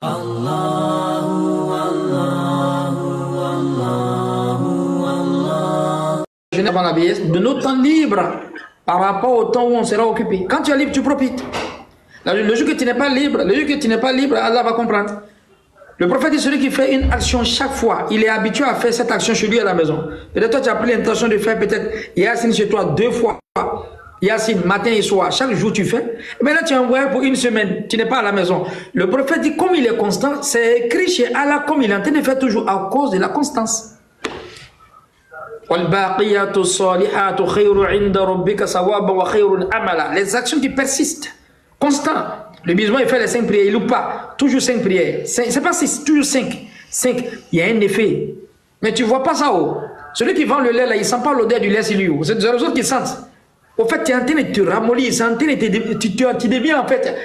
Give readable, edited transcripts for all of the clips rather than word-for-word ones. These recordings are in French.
De notre temps libre par rapport au temps où on sera occupé. Quand tu es libre, tu profites. Le jour que tu n'es pas libre, Allah va comprendre. Le prophète dit celui qui fait une action chaque fois, il est habitué à faire cette action chez lui à la maison. Peut-être toi tu as pris l'intention de faire peut-être Yassine chez toi 2 fois. Yassine matin et soir, chaque jour tu fais. Et maintenant tu es envoyé pour 1 semaine, tu n'es pas à la maison. Le prophète dit comme il est constant, c'est écrit chez Allah comme il est en train de faire toujours à cause de la constance. Les actions qui persistent, constant. Le musulman il fait les 5 prières, il loupe pas, toujours 5 prières. C'est pas 6, toujours 5. 5, il y a un effet. Mais tu vois pas ça haut. Celui qui vend le lait là, il sent pas l'odeur du lait sur lui. C'est les autres qui sentent. Au fait, tu es en train de te ramollir, tu deviens en fait,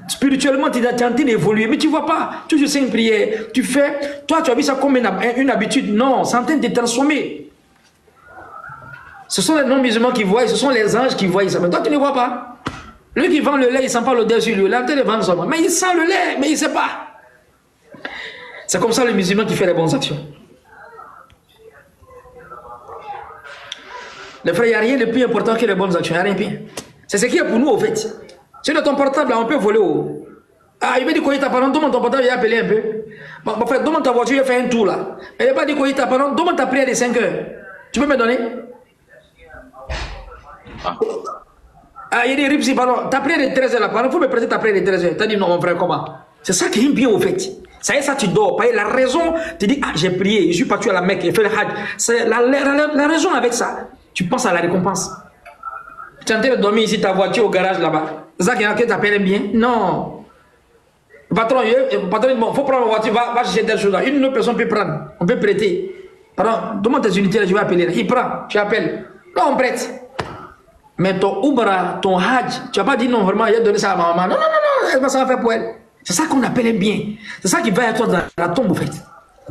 spirituellement, tu es en train d'évoluer, mais tu vois pas, toujours 5 prières, tu fais, toi tu as vu ça comme une habitude, non, c'est en train de te transformer. Ce sont les non-musulmans qui voient, ce sont les anges qui voient ça, mais toi tu ne vois pas. Lui qui vend le lait, il ne sent pas l'odeur sur lui, il a peut-être vendre ça, mais il sent le lait, mais il ne sait pas. C'est comme ça le musulman qui fait les bonnes actions. Les frères, il n'y a rien de plus important que les bonnes actions. Il n'y a rien de plus. C'est ce qu'il y a pour nous, au fait. Si de ton portable, là, on peut voler. Ah, il veut dire quoi, il t'a parlé, demande ton portable, il a appelé un peu. Bon, en fait, demande ta voiture, il a fait un tour là. Il n'a pas dit quoi, il t'a parlé, demande ta prière de 5 heures. Tu peux me donner? Ah, il y a des rips, pardon. Ta prière de 13 heures là, pardon, il faut me prêter ta prière de 13 heures. Tu as dit non, mon frère, comment? C'est ça qui est bien, au fait. Ça y est, ça tu dors. Parce que la raison, tu dis, ah, j'ai prié, je suis parti à la Mecque, j'ai fait le Hajj. C'est la raison avec ça. Tu penses à la récompense. Tu es en train de dormir ici, ta voiture au garage là-bas. C'est ça qui t'appelle bien? Non. Le patron, dit, bon, il faut prendre la voiture, va chercher telle chose là. Une autre personne peut prendre, on peut prêter. Pardon, demande tes unités, là, je vais appeler. Là. Il prend, tu appelles. Là, on prête. Mais ton Umrah, ton Hajj, tu n'as pas dit non, vraiment, il a donné ça à ma maman. Non, non, non, elle va s'en faire pour elle. C'est ça qu'on appelle un bien. C'est ça qui va être dans la tombe, en fait.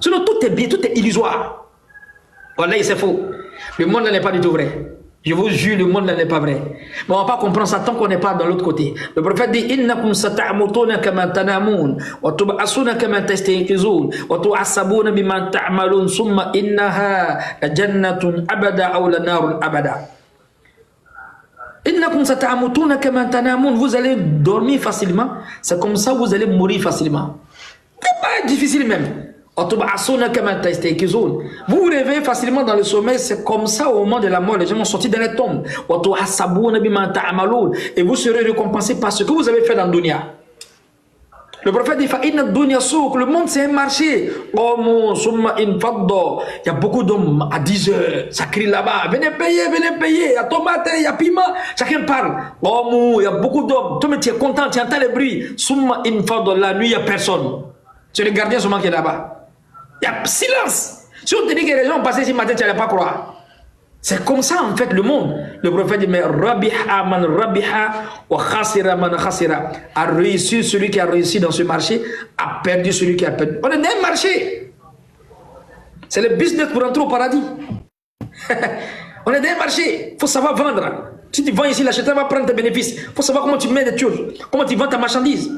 Sinon, tout est bien, tout est illusoire. Voilà, c'est faux. Le monde n'est pas du tout vrai. Je vous jure, le monde n'est pas vrai. Mais on ne va pas comprendre ça tant qu'on n'est pas dans l'autre côté. Le prophète dit innakum sata'mutuna kama tanamun wa tub'asuna kama tastayqizun wa tu'assabuna bima ta'malun summa innaha jannatun abada aw lanarun abada. Innakum sata'mutuna kama tanamun, vous allez dormir facilement, c'est comme ça vous allez mourir facilement. C'est pas difficile même. Vous vous réveillez facilement dans le sommeil, c'est comme ça au moment de la mort, les gens vont sortir dans les tombes. Et vous serez récompensés par ce que vous avez fait dans le dunya. Le prophète dit, le monde c'est un marché. Il y a beaucoup d'hommes à 10 heures, ça crie là-bas, venez payer, il y a tomate, il y a piment, chacun parle. Il y a beaucoup d'hommes, toi mais tu es content, tu entends les bruits. La nuit, il n'y a personne. C'est le gardien seulement qui est là-bas. Il y a silence. Si on te dit que les gens ont passé ce matin, tu n'allais pas croire. C'est comme ça en fait le monde. Le prophète dit, mais rabiha man rabiha wa khasira man khasira. A réussi celui qui a réussi dans ce marché, a perdu celui qui a perdu. On est dans un marché. C'est le business pour entrer au paradis. On est dans un marché. Il faut savoir vendre. Si tu vends ici, l'acheteur va prendre tes bénéfices. Il faut savoir comment tu mets des choses. Comment tu vends ta marchandise.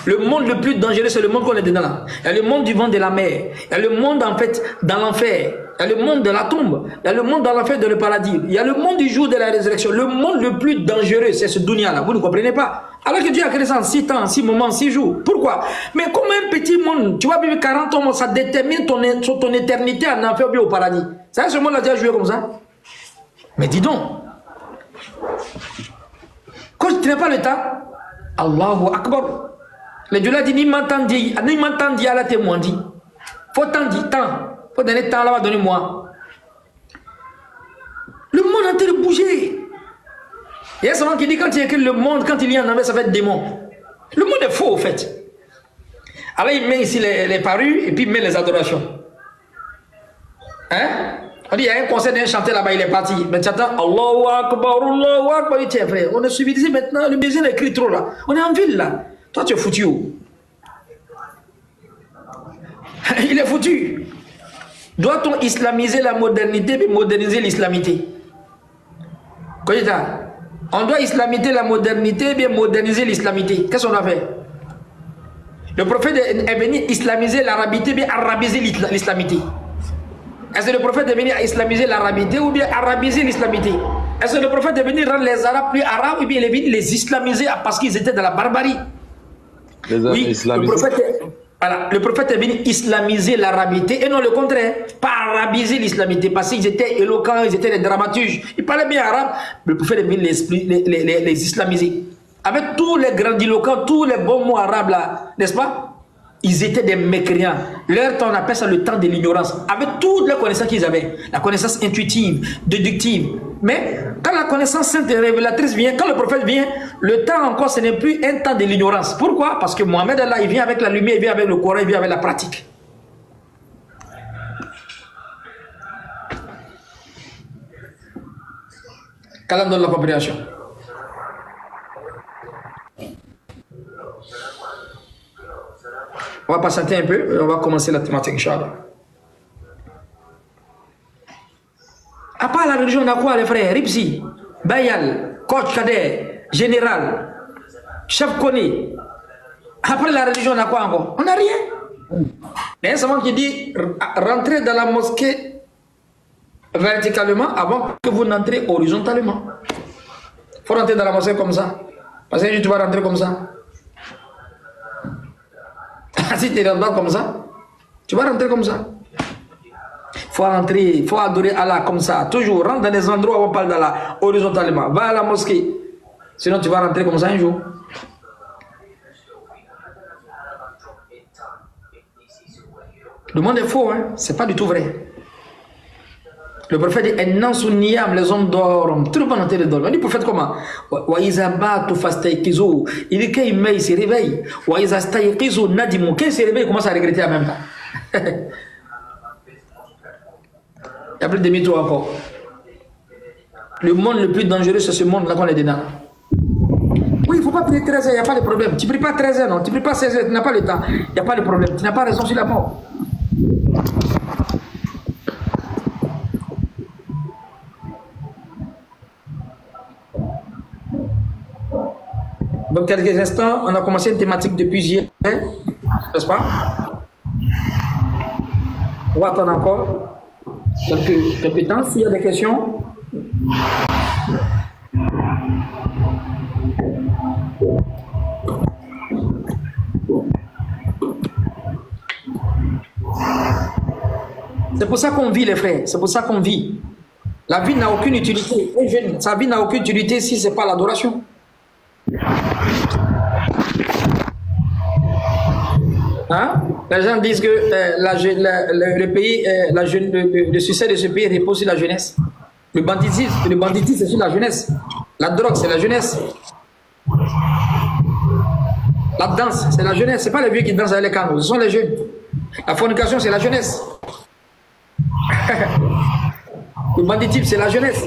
Le monde le plus dangereux, c'est le monde qu'on est dedans là. Il y a le monde du vent de la mer. Il y a le monde en fait dans l'enfer. Il y a le monde de la tombe. Il y a le monde dans l'enfer de le paradis. Il y a le monde du jour de la résurrection. Le monde le plus dangereux, c'est ce dunya là. Vous ne comprenez pas? Alors que Dieu a créé ça en 6 temps, 6 moments, 6 jours. Pourquoi? Mais comme un petit monde, tu vas vivre 40 ans, ça détermine ton éternité en enfer ou bien au paradis. Ça, ce monde a déjà joué comme ça. Mais dis donc. Quand tu n'as pas le temps, Allahu Akbar. Le Dieu l'a dit, ni m'entendit, à la témoin dit. Faut tant dire, tant. Faut donner temps là-bas, donnez-moi. Le monde est en train de bouger. Il y a someone qui dit, quand il écrit le monde, quand il y en avait, ça va être démon. Le monde est faux, au fait. Alors il met ici les parures et puis il met les adorations. Hein? On dit, il y a un concert d'un chanteur là-bas, il est parti. Mais tu attends, Allahu Akbar, Allahu Akbar. Il dit, tiens, frère, on est civilisé maintenant, le musulman écrit trop là. On est en ville là. Toi, tu es foutu où? Il est foutu. Doit-on islamiser la modernité et moderniser l'islamité? On doit islamiser la modernité et bien moderniser l'islamité. Qu'est-ce qu'on doit faire? Le prophète est venu islamiser l'arabité ou bien arabiser l'islamité? Est-ce que le prophète est venu islamiser l'arabité ou bien arabiser l'islamité? Est-ce que le prophète est venu rendre les arabes plus arabes ou bien il est venu les islamiser parce qu'ils étaient dans la barbarie? Oui, le prophète est venu islamiser l'arabité et non le contraire, pas arabiser l'islamité parce qu'ils étaient éloquents, ils étaient des dramaturges, ils parlaient bien arabe, le prophète est venu les islamiser. Avec tous les grandiloquents, tous les bons mots arabes là, n'est-ce pas? Ils étaient des mécréants. Leur temps, on appelle ça le temps de l'ignorance. Avec toutes les connaissances qu'ils avaient, la connaissance intuitive, déductive. Mais quand la connaissance sainte et révélatrice vient, quand le prophète vient, le temps encore, ce n'est plus un temps de l'ignorance. Pourquoi? Parce que Mohamed Allah, il vient avec la lumière, il vient avec le Coran, il vient avec la pratique. Qu'Allah donne la compréhension. On va patienter un peu et on va commencer la thématique, Inch'Allah. À part la religion, on a quoi les frères? Ripsi, Bayal, coach cadet, général, chef Kone. Après la religion, on a quoi encore? On n'a rien. Il y a un savant qui dit rentrez dans la mosquée verticalement avant que vous n'entrez horizontalement. Il faut rentrer dans la mosquée comme ça. Parce que tu vas rentrer comme ça. Si tu rentres comme ça, tu vas rentrer comme ça. Il faut rentrer, il faut adorer Allah comme ça. Toujours, rentre dans les endroits où on parle d'Allah, horizontalement. Va à la mosquée. Sinon, tu vas rentrer comme ça un jour. Le monde est faux, hein? C'est pas du tout vrai. Le prophète dit, les hommes dorment. Tout le monde est en train de dormir. On dit, le prophète comment? Il dit, quand il se réveille. Quand il se réveille, il commence à regretter en même temps. Il y a plus de demi-tour encore. Le monde le plus dangereux, c'est ce monde-là qu'on est dedans. Oui, il ne faut pas prier 13 heures, il n'y a pas de problème. Tu ne pries pas 13 heures, non. Tu ne pries pas 16 heures, tu n'as pas le temps. Il n'y a pas de problème. Tu n'as pas raison sur la mort. Dans quelques instants, on a commencé une thématique depuis hier, n'est-ce pas? On va attendre encore quelques temps. S'il y a des questions. C'est pour ça qu'on vit, les frères. C'est pour ça qu'on vit. La vie n'a aucune utilité. Sa vie n'a aucune utilité si ce n'est pas l'adoration. Hein? Les gens disent que le pays, le succès de ce pays repose sur la jeunesse. Le banditisme c'est sur la jeunesse. La drogue, c'est la jeunesse. La danse, c'est la jeunesse. Ce n'est pas les vieux qui dansent avec les canaux, ce sont les jeunes. La fornication, c'est la jeunesse. Le banditisme, c'est la jeunesse.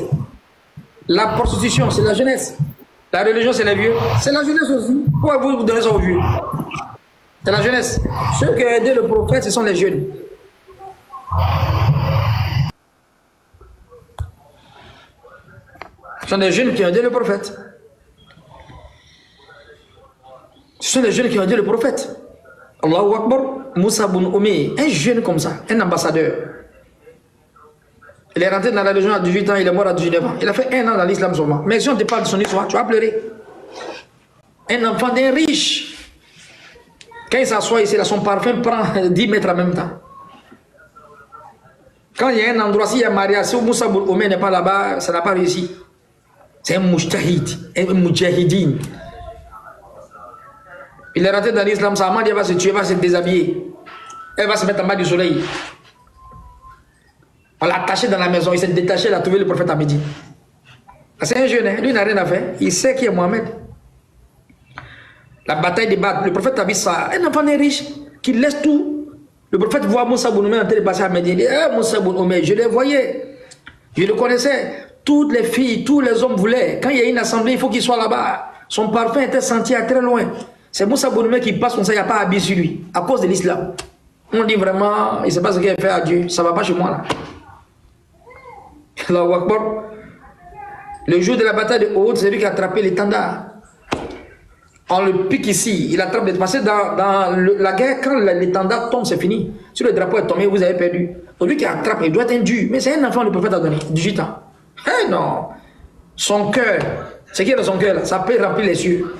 La prostitution, c'est la jeunesse. La religion, c'est les vieux. C'est la jeunesse aussi. Pourquoi vous donnez ça aux vieux? C'est la jeunesse. Ceux qui ont aidé le prophète, ce sont les jeunes. Ce sont les jeunes qui ont aidé le prophète. Ce sont les jeunes qui ont aidé le prophète. Allahu Akbar, Moussa Boun Oumé, un jeune comme ça, un ambassadeur. Il est rentré dans la religion à 18 ans, il est mort à 19 ans. Il a fait 1 an dans l'islam seulement. Mais si on te parle de son histoire, tu vas pleurer. Un enfant d'un riche. Quand il s'assoit ici, là, son parfum prend 10 mètres en même temps. Quand il y a un endroit, s'il y a mariage, si Moussa Boun Oumé n'est pas là-bas, ça n'a pas réussi. C'est un mujtahid, un mujahidin. Il est rentré dans l'islam, sa maman, elle va se tuer, elle va se déshabiller. Elle va se mettre en bas du soleil. On l'a attaché dans la maison, il s'est détaché, il a trouvé le prophète à midi. C'est un jeune, hein? Lui il n'a rien à faire, il sait qui est Mohamed. La bataille des Badr, le prophète a vu ça, un enfant riche qui laisse tout. Le prophète voit Moussa Boun Oumé en train de passer à Médine, il dit, Moussa Boun Oumé, je les voyais, je le connaissais, toutes les filles, tous les hommes voulaient, quand il y a une assemblée, il faut qu'il soit là-bas. Son parfum était senti à très loin. C'est Moussa Boun Oumé qui passe comme ça, il n'y a pas habillé sur lui, à cause de l'islam. On dit vraiment, il ne sait pas ce qu'il a fait à Dieu, ça ne va pas chez moi là. Allahu Akbar. Le jour de la bataille de Uhud, c'est lui qui a attrapé l'étendard. On le pique ici, il attrape. Parce que dans la guerre, quand l'étendard tombe, c'est fini. Si le drapeau est tombé, vous avez perdu. Donc lui qui attrape, il doit être indu. Mais c'est un enfant, le prophète a donné, 18 ans. Eh non. Son cœur, ce qui est dans son cœur, là, ça peut remplir les cieux.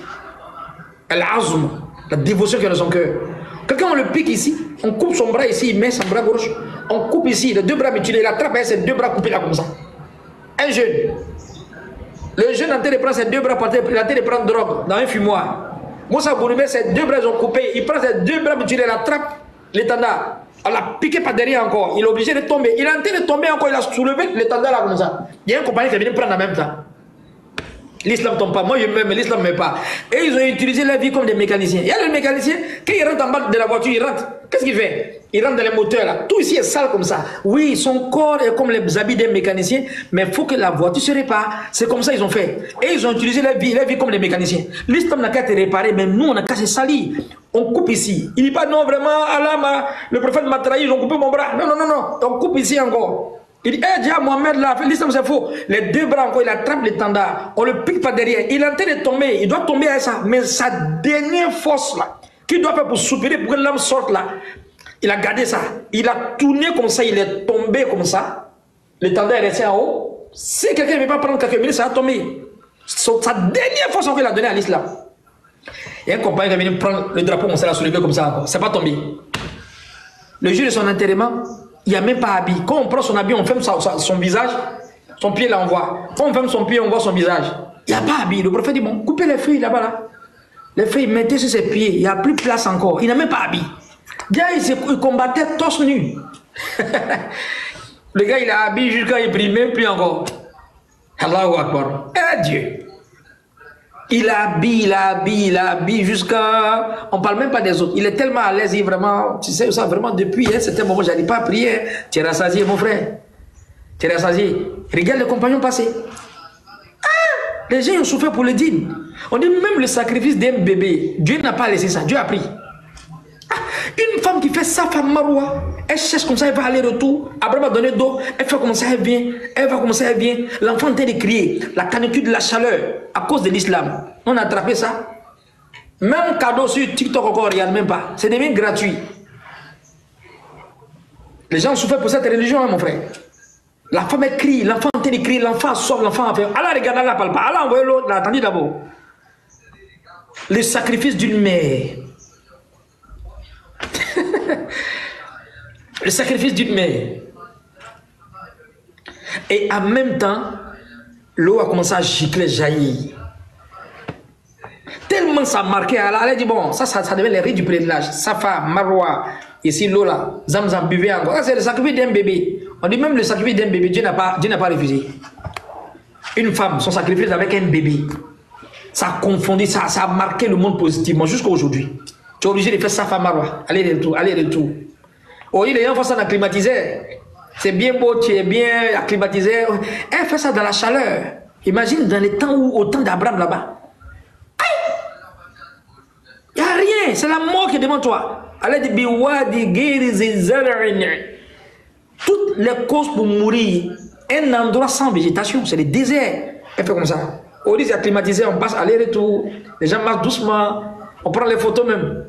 Al-azm, la dévotion qui est dans son cœur. Quelqu'un, on le pique ici, on coupe son bras ici, il met son bras gauche, on coupe ici, les deux bras mutilés, il attrape avec ses deux bras coupés là comme ça. Un jeune. Le jeune en train de prendre ses deux bras par terre, il est en train de prendre drogue dans un fumoir. Moussa Bouroumé, ses deux bras sont coupés, il prend ses deux bras mutilés, il attrape l'étendard. On l'a piqué par derrière encore, il est obligé de tomber. Il est en train de tomber encore, il a soulevé l'étendard là comme ça. Il y a un compagnon qui est venu prendre en même temps. L'islam ne tombe pas, moi je m'aime, mais l'islam ne m'aime pas. Et ils ont utilisé la vie comme des mécaniciens. Il y a le mécanicien, quand il rentre en bas de la voiture, il rentre. Qu'est-ce qu'il fait? Il rentre dans les moteurs là. Tout ici est sale comme ça. Oui, son corps est comme les habits des mécaniciens, mais il faut que la voiture se répare. C'est comme ça ils ont fait. Et ils ont utilisé la vie comme des mécaniciens. L'islam n'a qu'à te réparer, mais nous on n'a qu'à se salir. On coupe ici. Il dit pas non, vraiment, Allah, le prophète m'a trahi, ils ont coupé mon bras. Non, non, non, non. On coupe ici encore. Il dit, eh, déjà, Mohamed là, l'islam c'est faux. Les deux bras encore, il attrape l'étendard. On le pique par derrière. Il est en train de tomber. Il doit tomber avec ça. Mais sa dernière force là, qu'il doit faire pour soupirer, pour que l'âme sorte là, il a gardé ça. Il a tourné comme ça, il est tombé comme ça. L'étendard est resté en haut. Si quelqu'un ne veut pas prendre quelques minutes, ça va tomber. Sa dernière force encore, il a donné à l'islam. Il y a un compagnon qui est venu prendre le drapeau, on s'est soulevé comme ça encore. C'est pas tombé. Le jour de son enterrement, il n'y a même pas habit. Quand on prend son habit, on ferme son visage, son pied là on voit. Quand on ferme son pied, on voit son visage. Il n'y a pas habit. Le prophète dit, bon, coupez les feuilles là-bas là. Les feuilles, mettez sur ses pieds. Il n'y a plus de place encore. Il n'a même pas habit. Bien, il combattait torse nu. Le gars, il a habillé jusqu'à il prie, même plus encore. Allahu Akbar. Eh Dieu. Il habille jusqu'à... On ne parle même pas des autres. Il est tellement à l'aise, il vraiment... Tu sais ça, vraiment, depuis un certain moment, je n'arrive pas à prier. Tu es rassasié, mon frère. Tu es rassasié. Regarde les compagnons passer. Ah, les gens ont souffert pour le dîme. On dit même le sacrifice d'un bébé. Dieu n'a pas laissé ça. Dieu a pris. Ah, une femme qui fait sa femme Maroua, elle cherche comme ça, elle va aller-retour. Abraham a donné d'eau, elle fait comme ça, elle vient. Elle va comme ça, elle vient. L'enfant est en train de crier. La canicule, la chaleur, à cause de l'islam. On a attrapé ça. Même cadeau sur TikTok encore, on regarde même pas. C'est devenu gratuit. Les gens souffrent pour cette religion, hein, mon frère. La femme elle crie, l'enfant est en train de crier, l'enfant sort, l'enfant a fait. Allah regarde, Allah parle pas. Allah envoie l'autre, attendez d'abord. Le sacrifice d'une mère. Le sacrifice d'une mère. Et en même temps, l'eau a commencé à gicler, jaillir. Tellement ça a marqué, elle a dit bon, ça devait les rites du pèlerinage. Safa, Marwa, ici l'eau là, Zamzam, buvez encore. Ça c'est le sacrifice d'un bébé. On dit même le sacrifice d'un bébé, Dieu n'a pas refusé. Une femme, son sacrifice avec un bébé, ça a confondu, ça a marqué le monde positivement jusqu'à aujourd'hui. Tu es obligé de faire Safa, Marwa, aller-retour, aller-retour. Oh, les gens font ça dans le climatiseur. C'est bien beau, tu es bien acclimatisé. Elle fait ça dans la chaleur. Imagine dans les temps où, au temps d'Abraham là-bas. Il n'y a rien, c'est la mort qui est devant toi. Toutes les causes pour mourir, un endroit sans végétation, c'est le désert. Elle fait comme ça. Au lieu d'être climatisé, on passe aller-retour. Les gens marchent doucement. On prend les photos même.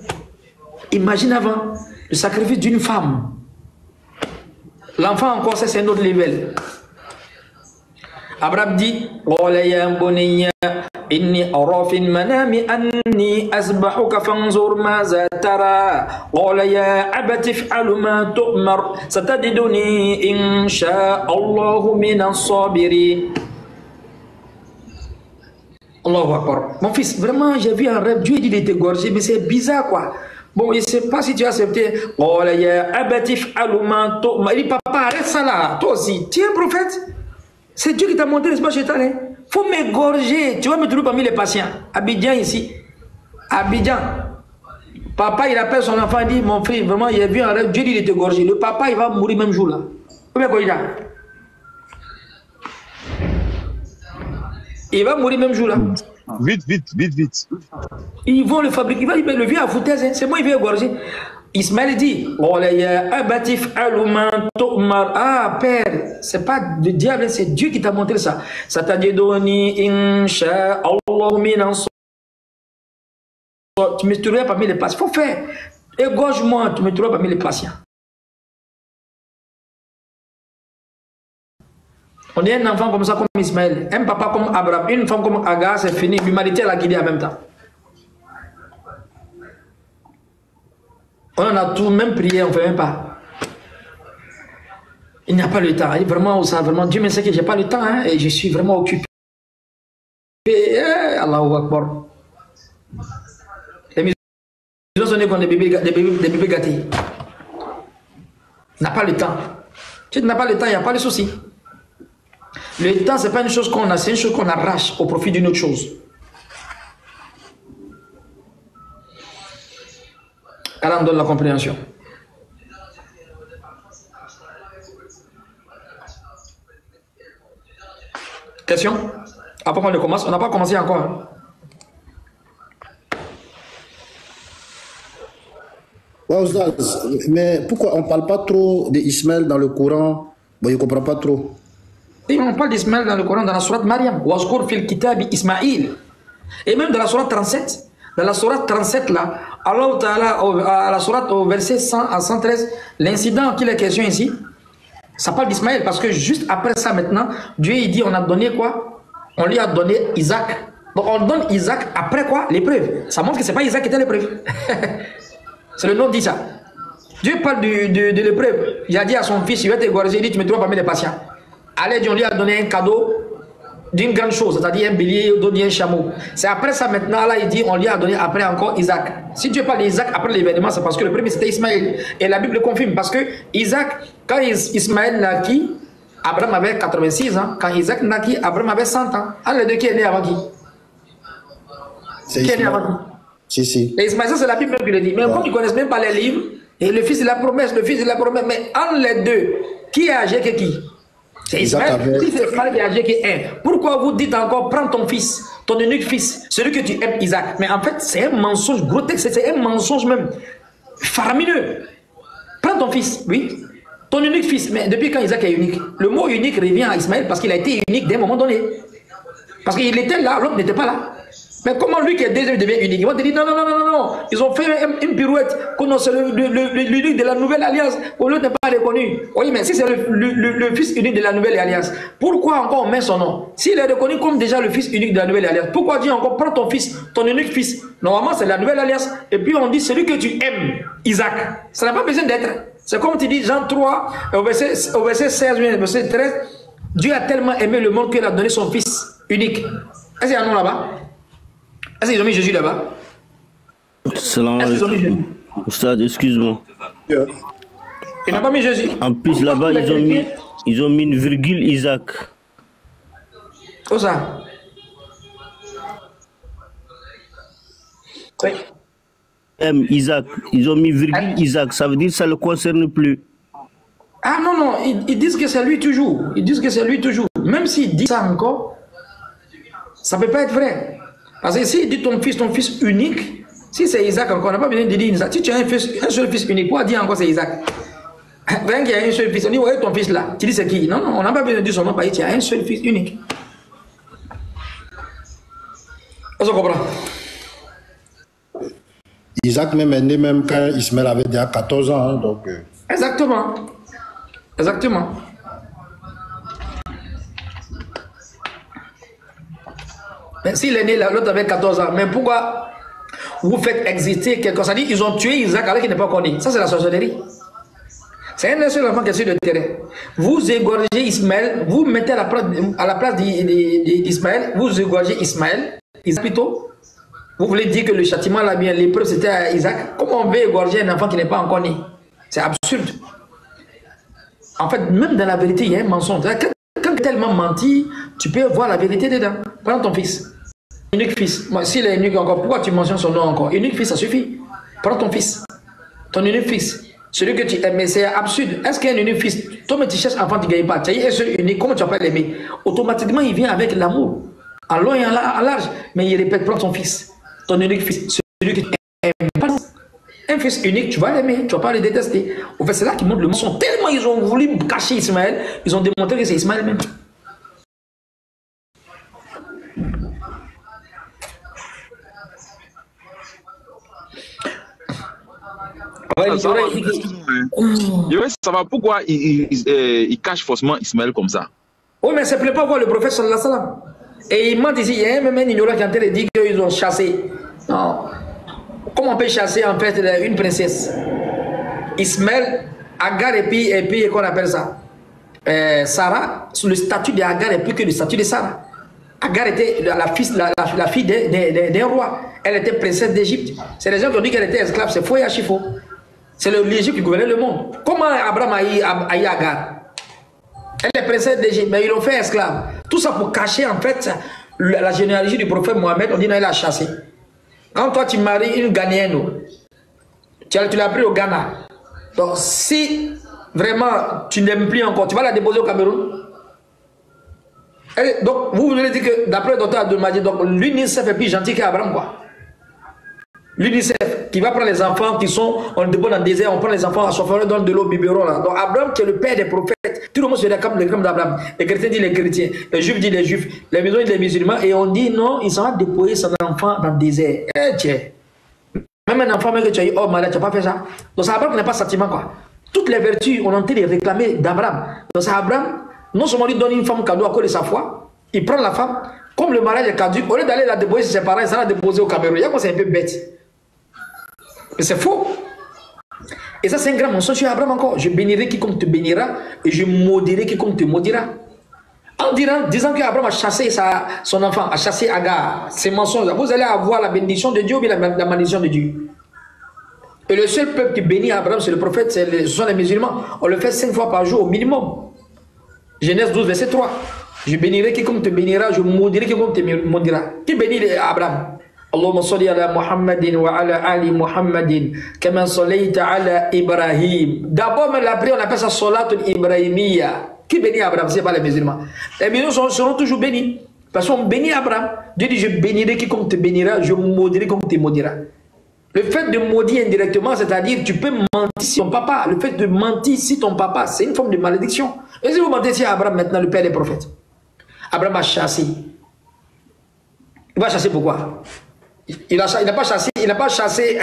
Imagine avant le sacrifice d'une femme. L'enfant encore, c'est un autre level. Abraham dit, إني أرى في المنام أني أذبحك فانظر ماذا ترى قال يا أبت افعل ما تؤمر ستجدني إن شاء الله من الصابرين. Allahu Akbar. Mon fils, vraiment, j'ai vu un rêve. Dieu dit de t'égorger, mais c'est bizarre quoi. Bon, je ne sais pas si tu as accepté. Il dit, papa, arrête ça là. Toi aussi, tu es un prophète. C'est Dieu qui t'a montré, n'est-ce pas, Chétan? Faut m'égorger. Tu vas me trouver parmi les patients. Abidjan ici. Abidjan. Papa, il appelle son enfant, il dit, mon fils, vraiment, il a vu un rêve, Dieu dit de t'égorger. Le papa, il va mourir même jour là. Combien quoi il a? Il va mourir même jour là. Vite, vite, vite, vite. Ils vont le fabriquer, il va le vieux à foutaise, hein. C'est moi, il vient égorger. Ismaël dit, ah père, c'est pas le diable, c'est Dieu qui t'a montré ça. Ça t'a dit, tu me trouveras parmi les patients. Il faut faire. Égorge-moi, tu me trouveras parmi les patients. On est un enfant comme ça, comme Ismaël, un papa comme Abraham, une femme comme Agar, c'est fini. L'humanité l'a guidé en même temps. On en a tout, même prié, on ne fait même pas. Il n'y a pas le temps. Vraiment, ça, vraiment, Dieu me sait que je n'ai pas le temps, hein, et je suis vraiment occupé. Allahu Akbar. Les maisons sont nées comme des bébés gâtés. N'a pas le temps. Si tu n'as pas le temps, il n'y a pas de souci. Le temps, ce n'est pas une chose qu'on a, c'est une chose qu'on arrache au profit d'une autre chose. Allah nous donne la compréhension. Question? Après qu'on commence, on n'a pas commencé encore. Hein? Ouais, mais pourquoi on ne parle pas trop d'Ismaël dans le Coran? Bon, je ne comprends pas trop. Et on parle d'Ismaël dans le Coran, dans la sourate Mariam. Wazkur fil kitab Ismaïl. Et même dans la sourate 37. Dans la sourate 37, là, Allah Ta'ala, à la sourate au verset 100 à 113, l'incident qu'il est question ici, ça parle d'Ismaël. Parce que juste après ça, maintenant, Dieu il dit, on a donné quoi? On lui a donné Isaac. Donc on donne Isaac après quoi? L'épreuve. Ça montre que ce n'est pas Isaac qui était l'épreuve. C'est le nom dit ça. Dieu parle de l'épreuve. Il a dit à son fils, il va t'égorger, il dit, tu me trouves parmi les patients. Allez, Dieu lui a donné un cadeau d'une grande chose, c'est-à-dire un bélier, donné un chameau. C'est après ça maintenant, là, il dit, on lui a donné après encore Isaac. Si Dieu parle d'Isaac après l'événement, c'est parce que le premier c'était Ismaël. Et la Bible le confirme, parce que Isaac, quand Ismaël naquit, Abraham avait 86 ans. Quand Isaac naquit, Abraham avait 100 ans. Alors, les deux qui est né avant qui? C'est qui est né avant qui? Si. Et Ismaël, ça c'est la Bible qui le dit. Mais comme ils ne connaissent même pas les livres, et le fils de la promesse, mais entre les deux, qui est âgé que qui? C'est Ismaël. Si c'est Ismaël qui est âgé que un. Pourquoi vous dites encore, prends ton fils, ton unique fils, celui que tu aimes, Isaac? Mais en fait, c'est un mensonge grotesque, c'est un mensonge même faramineux. Prends ton fils, oui. Ton unique fils, mais depuis quand Isaac est unique? Le mot unique revient à Ismaël parce qu'il a été unique dès un moment donné. Parce qu'il était là, l'autre n'était pas là. Mais comment lui qui est deuxième devient unique? Ils vont te dire non. Ils ont fait une pirouette. C'est l'unique de la nouvelle alliance. L'autre n'est pas reconnu. Oui, mais si c'est le fils unique de la nouvelle alliance, pourquoi encore on met son nom? S'il est reconnu comme déjà le fils unique de la nouvelle alliance, pourquoi dire encore prends ton fils, ton unique fils? Normalement, c'est la nouvelle alliance. Et puis on dit celui que tu aimes, Isaac. Ça n'a pas besoin d'être. C'est comme tu dis Jean 3, au verset 16, verset 13. Dieu a tellement aimé le monde qu'il a donné son fils unique. Est-ce qu'il y a un nom là-bas? Est-ce qu'ils ont mis Jésus là-bas? Salam alaikum. Oustad, excuse-moi. Ils n'ont pas mis Jésus. En plus, là-bas, ils ont mis une virgule Isaac. Où ça? Oui. Isaac. Ils ont mis virgule Isaac. Ça veut dire que ça ne le concerne plus. Ah non, ils disent que c'est lui toujours. Ils disent que c'est lui toujours. Même s'ils disent ça encore, ça ne peut pas être vrai. Parce que s'il dit ton fils unique, si c'est Isaac encore, on n'a pas besoin de dire Isaac. Si tu as un seul fils unique, pourquoi dire encore c'est Isaac? Rien qu'il y a un seul fils, on dit, ouais, ton fils là. Tu dis c'est qui? Non, on n'a pas besoin de dire son nom, parce qu'il y a un seul fils unique. Est-ce qu'on comprend? Isaac même est né même quand Ismaël avait déjà 14 ans. Hein, donc, Exactement. Mais s'il est né là, l'autre avait 14 ans, mais pourquoi vous faites exister quelqu'un? Ça dit ils ont tué Isaac alors qu'il n'est pas encore né. Ça c'est la sorcellerie. C'est un seul enfant qui est sur le terrain. Vous égorgez Ismaël, vous mettez à la place d'Ismaël, vous égorgez Ismaël, Isaac plutôt. Vous voulez dire que le châtiment là bien, l'épreuve c'était à Isaac. Comment on veut égorger un enfant qui n'est pas encore né? C'est absurde. En fait, même dans la vérité, il y a un mensonge. Quand tu es tellement menti, tu peux voir la vérité dedans. Prends ton fils. Unique fils. S'il est unique encore, pourquoi tu mentionnes son nom encore? Unique fils, ça suffit. Prends ton fils. Ton unique fils. Celui que tu aimes, mais c'est absurde. Est-ce qu'il y a un unique fils? Toi, tu cherches enfant, tu ne gagnes pas. Tu as un seul unique, comment tu vas pas l'aimer? Automatiquement, il vient avec l'amour. En long et en large. Mais il répète, prends ton fils. Ton unique fils. Celui que tu aimes pas. Un fils unique, tu vas l'aimer, tu ne vas pas le détester. En fait, c'est là qu'ils montrent le mensonge. Tellement ils ont voulu cacher Ismaël, ils ont démontré que c'est Ismaël même. Je veux savoir pourquoi il cache forcément Ismaël comme ça. Oui, mais ça ne plaît pas voir le prophète sallallahu alayhi wa sallam. Et il ment ici, il y a même un ignorant qui est en train de dire qu'ils ont chassé. Non. Comment on peut chasser en fait une princesse? Ismaël, Agar et puis qu'on appelle ça Sarah, le statut d'Agar est plus que le statut de Sarah. Agar était la fille d'un roi. Elle était princesse d'Égypte. C'est les gens qui ont dit qu'elle était esclave. C'est faux et archi-faux. C'est l'Égypte qui gouvernait le monde. Comment Abraham a eu Agar? Elle est princesse d'Égypte, mais ils l'ont fait esclave. Tout ça pour cacher en fait la généalogie du prophète Mohammed. On dit non, il a chassé. Quand toi tu maries une Ghanéenne, tu l'as pris au Ghana. Donc si vraiment tu n'aimes plus encore, tu vas la déposer au Cameroun. Et donc vous voulez dire que d'après le docteur Abdelmadi, donc l'UNICEF est plus gentil qu'Abraham quoi. L'UNICEF qui va prendre les enfants qui sont, on les dépose dans le désert, on prend les enfants à chauffer, on donne de l'eau, biberon là. Donc Abraham qui est le père des prophètes, tout le monde se réclame d'Abraham. Les chrétiens disent les chrétiens, les juifs disent les juifs, les musulmans disent les musulmans, et on dit non, il s'en va déposer son enfant dans le désert. Eh tiens, même un enfant même que tu as eu, oh malade, tu n'as pas fait ça. Donc c'est Abraham qui n'a pas sentiment quoi. Toutes les vertus, on a entendu les réclamer d'Abraham. Donc c'est Abraham, non seulement lui donne une femme cadeau à cause de sa foi, il prend la femme, comme le mariage est caduc, au lieu d'aller la déposer chez ses parents, il s'en va déposer au Cameroun. Il y a quoi, c'est un peu bête. Mais c'est faux. Et ça, c'est un grand mensonge sur Abraham encore. Je bénirai quiconque te bénira et je maudirai quiconque te maudira. En disant qu'Abraham a chassé son enfant, a chassé Agar, ces mensonges, vous allez avoir la bénédiction de Dieu ou bien la malédiction de Dieu. Et le seul peuple qui bénit Abraham, c'est le prophète, ce sont les musulmans. On le fait 5 fois par jour au minimum. Genèse 12, verset 3. Je bénirai quiconque te bénira, je maudirai quiconque te maudira. Qui bénit Abraham? Allahumma salli ala Muhammadin wa ala ali Muhammadin kama sallaita ala Ibrahim. D'abord, même la prière, on appelle ça Salatul Ibrahimiyya. Qui bénit Abraham? Ce n'est pas les musulmans. Les musulmans seront toujours bénis. Parce qu'on bénit Abraham. Dieu dit, je bénirai quiconque te bénira, je maudirai quiconque te maudira. Le fait de maudire indirectement, c'est-à-dire tu peux mentir sur ton papa. Le fait de mentir sur ton papa, c'est une forme de malédiction. Et si vous mentez sur Abraham maintenant, le père des prophètes, Abraham a chassé. Il va chasser pourquoi? Il n'a pas chassé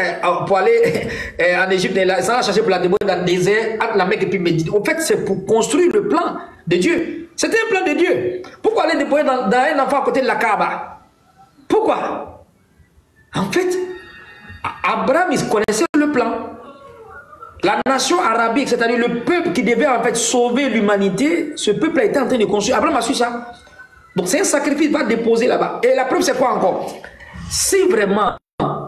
pour aller en Égypte, il a chassé pour la déposer dans le désert, entre la Mecque et puis Médine. En fait, c'est pour construire le plan de Dieu. C'était un plan de Dieu. Pourquoi aller déposer dans un enfant à côté de la Kaaba? Pourquoi? En fait, Abraham, il connaissait le plan. La nation arabique, c'est-à-dire le peuple qui devait en fait sauver l'humanité, ce peuple a été en train de construire. Abraham a su ça. Donc c'est un sacrifice, va déposer là-bas. Et la preuve, c'est quoi encore? Si vraiment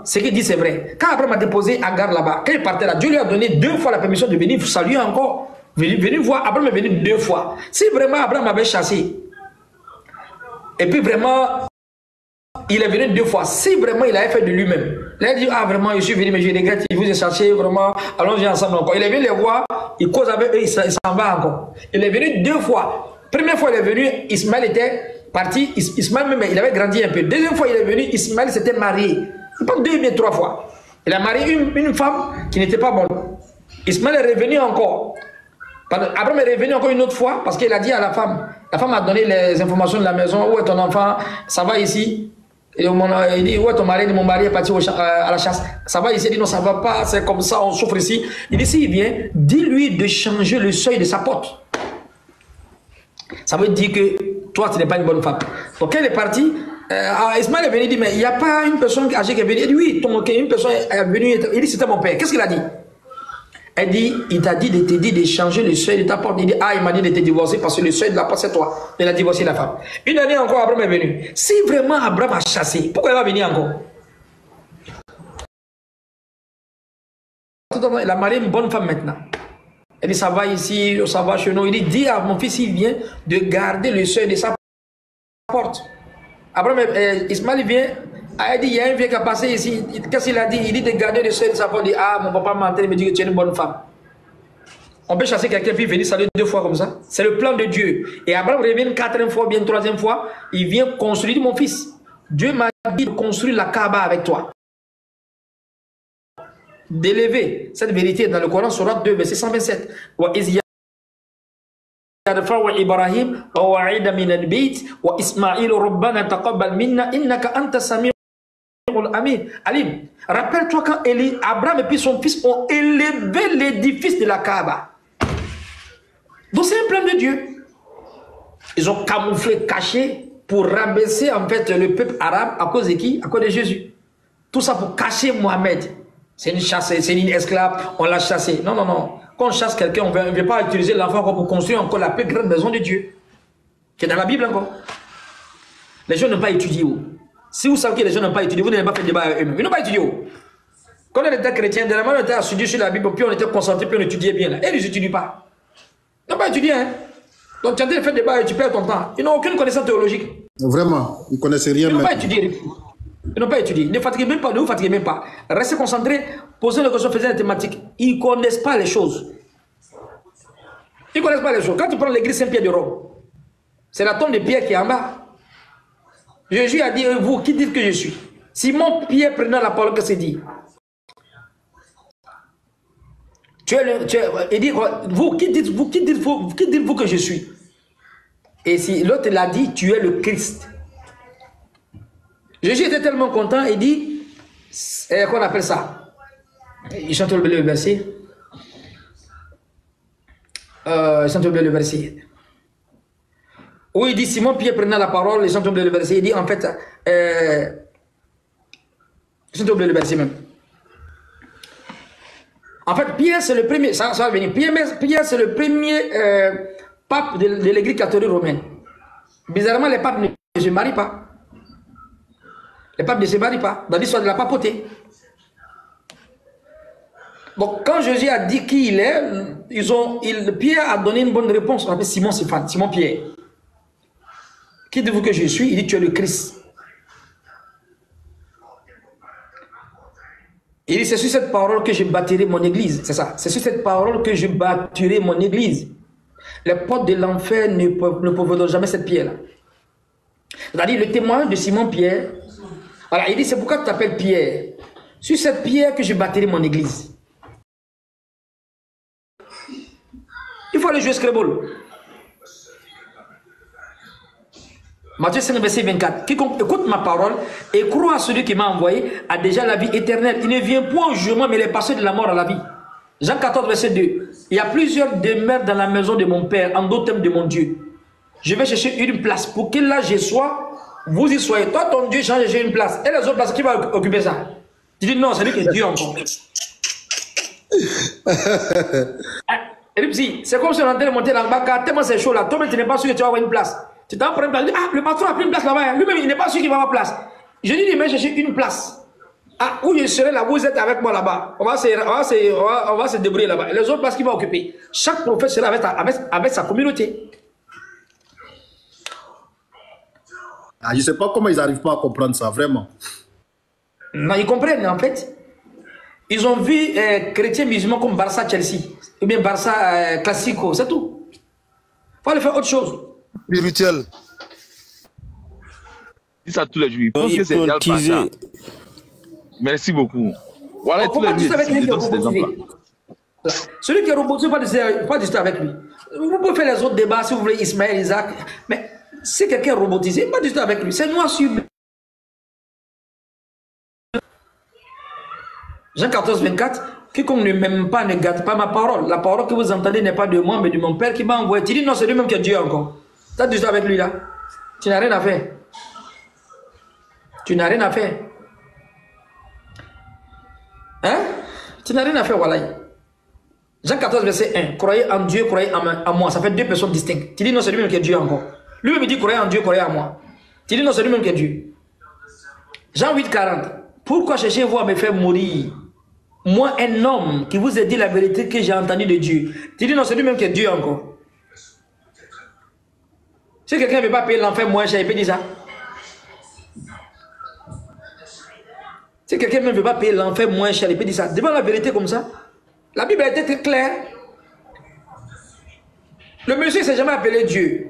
ce qu'il dit c'est vrai, quand Abraham a déposé Agar là-bas, quand il partait là, Dieu lui a donné 2 fois la permission de venir saluer encore, venir voir. Abraham est venu 2 fois. Si vraiment Abraham avait chassé, et puis vraiment il est venu 2 fois, si vraiment il avait fait de lui-même, il a dit ah vraiment je suis venu mais je regrette, il vous ai cherché vraiment, allons-y ensemble encore. Il est venu les voir, il cause avec eux, il s'en va encore. Il est venu 2 fois. Première fois il est venu, Ismaël était parti, Ismaël même, il avait grandi un peu. Deuxième fois, il est venu, Ismaël s'était marié. Pas 2 mais 3 fois. Il a marié une femme qui n'était pas bonne. Ismaël est revenu encore. Abraham est revenu encore une autre fois parce qu'il a dit à la femme a donné les informations de la maison. Où est ton enfant? Ça va ici. Et il dit, où est ton mari? Mon mari est parti à la chasse. Ça va ici? Il dit, non, ça va pas, c'est comme ça, on souffre ici. Il dit, s'il vient, dis-lui de changer le seuil de sa porte. Ça veut dire que toi, tu n'es pas une bonne femme. Donc, elle est partie. Ismaël est venu, il dit, mais il n'y a pas une personne âgée qui est venue. Il dit, oui, une personne est venue. Il dit, c'était mon père. Qu'est-ce qu'il a dit? Elle dit, il t'a dit de te dire de changer le seuil de ta porte. Il dit, ah, il m'a dit de te divorcer parce que le seuil de la porte, c'est toi. Il a divorcé la femme. Une année encore, Abraham est venu. Si vraiment Abraham a chassé, pourquoi il va venir encore? Il a marié une bonne femme maintenant. Elle dit, ça va ici, ça va chez nous. Il dit, dis à mon fils, il vient de garder le seuil de sa porte. Abraham, Ismaël vient, elle dit, il y a un vieux qui a passé ici. Qu'est-ce qu'il a dit? Il dit de garder le seuil de sa porte. Il dit, ah, mon papa m'a entendu, il me dit que tu es une bonne femme. On peut chasser quelqu'un puis venir saluer 2 fois comme ça. C'est le plan de Dieu. Et Abraham revient une 4e fois, bien 3e fois. Il vient construire mon fils. Dieu m'a dit de construire la Kaaba avec toi. D'élever cette vérité dans le Coran, Sourate 2, verset 127. وإبراهيم ووعد من البيت وإسماعيل ربنا تقبل منا إنك أنت السميع Ami, Ali, rappelle-toi quand Abraham et puis son fils ont élevé l'édifice de la Kaaba. Donc c'est un plan de Dieu. Ils ont camouflé, caché pour rabaisser en fait le peuple arabe à cause de qui? À cause de Jésus. Tout ça pour cacher Mohamed. C'est une chasse, c'est une esclave, on l'a chassé. Non, non, non. Quand on chasse quelqu'un, on ne veut pas utiliser l'enfant pour construire encore la plus grande maison de Dieu. Qui est dans la Bible encore. Les gens n'ont pas étudié. Si vous savez que les gens n'ont pas étudié, vous n'avez pas fait de débat avec eux-mêmes. Ils n'ont pas étudié. Quand on était chrétien, dernièrement, on était assidus sur la Bible, puis on était concentrés, puis on étudiait bien. Là. Et ils n'étudient pas. Ils n'ont pas étudié. Hein? Donc tu as fait des débats et tu perds ton temps. Ils n'ont aucune connaissance théologique. Vraiment, ils ne connaissent rien. Ils n'ont pas étudié. Ils n'ont pas étudié. Ne fatiguez même pas, ne vous fatiguez même pas. Restez concentrés, posez les questions, faisez les thématiques. Ils ne connaissent pas les choses. Ils ne connaissent pas les choses. Quand tu prends l'église Saint-Pierre de Rome, c'est la tombe de Pierre qui est en bas. Jésus a dit, vous, qui dites que je suis? Simon Pierre prenant la parole, que c'est dit? Il dit, vous, qui dites-vous que je suis? Et si l'autre l'a dit, tu es le Christ. Jésus était tellement content, il dit, qu'on appelle ça? Il chante le verset. Il chante le verset. Oui, il dit, Simon Pierre prenant la parole, il chante le verset, il dit, en fait, il chante le verset même. En fait, Pierre, c'est le premier, ça va venir. Pierre, c'est le premier pape de l'église catholique romaine. Bizarrement, les papes ne se marient pas. Les papes ne se marient pas. Dans l'histoire de la papauté. Donc, quand Jésus a dit qui il est, Pierre a donné une bonne réponse. On appelle Simon Pierre. Qui dites-vous que je suis? Il dit, tu es le Christ. Il dit, c'est sur cette parole que je bâtirai mon église. C'est ça. C'est sur cette parole que je bâtirai mon église. Les portes de l'enfer ne peuvent jamais cette pierre-là. C'est-à-dire, le témoignage de Simon Pierre, voilà, il dit, c'est pourquoi tu t'appelles Pierre. Sur cette pierre que je bâtirai mon église. Il faut aller jouer Scrabble. Matthieu 5, verset 24. Quiconque écoute ma parole et croit à celui qui m'a envoyé a déjà la vie éternelle. Il ne vient point au jugement, mais il est passé de la mort à la vie. Jean 14, verset 2. Il y a plusieurs demeures dans la maison de mon Père, en d'autres termes de mon Dieu. Je vais chercher une place pour que là je sois, vous y soyez. Toi, ton Dieu, change une place. Et les autres places, qui va occuper ça? Tu dis non, c'est lui qui est Dieu encore. Et puis, c'est comme si on entrait monter là-bas, car tellement c'est chaud là, toi, tu n'es pas sûr que tu vas avoir une place. Tu t'en prends une place. Ah, le patron a pris une place là-bas. Lui-même, il n'est pas sûr qu'il va avoir place. Je dis, il va chercher une place. Ah, où je serai là, vous êtes avec moi là-bas. On va se débrouiller là-bas. Les autres places qu'il va occuper. Chaque prophète sera avec sa communauté. Ah, je ne sais pas comment ils n'arrivent pas à comprendre ça, vraiment. Non, ils comprennent en fait. Ils ont vu chrétiens musulmans comme Barça Chelsea. Ou bien Barça Classico, c'est tout. Il faut aller faire autre chose. Spirituel. Dis ça tous les jours. Je pense que c'est égal par ça. Merci beaucoup. Voilà, tous les jours. Celui qui est robotisé, pas discuter avec lui. Vous pouvez faire les autres débats si vous voulez, Ismaël, Isaac. Mais si quelqu'un est robotisé, pas discuter avec lui. C'est noir sur. Jean 14, 24. Quiconque ne m'aime pas ne gâte pas ma parole. La parole que vous entendez n'est pas de moi, mais de mon Père qui m'a envoyé. Tu dis non, c'est lui-même qui est Dieu encore. Tu as discuté avec lui là. Tu n'as rien à faire. Tu n'as rien à faire. Hein? Tu n'as rien à faire, voilà. Jean 14, verset 1. Croyez en Dieu, croyez en moi. Ça fait deux personnes distinctes. Tu dis non, c'est lui-même qui est Dieu encore. Lui-même il dit croyez en Dieu, croyez en moi. Tu dis non, c'est lui-même qui est Dieu. Jean 8, 40. Pourquoi cherchez-vous à me faire mourir? Moi, un homme qui vous a dit la vérité que j'ai entendue de Dieu. Tu dis non, c'est lui-même qui est Dieu encore. Si quelqu'un ne veut pas payer l'enfer moins cher, il peut dire ça. Si quelqu'un ne veut pas payer l'enfer moins cher, il peut dire ça. Devant la vérité comme ça, la Bible a été très claire. Le monsieur ne s'est jamais appelé Dieu.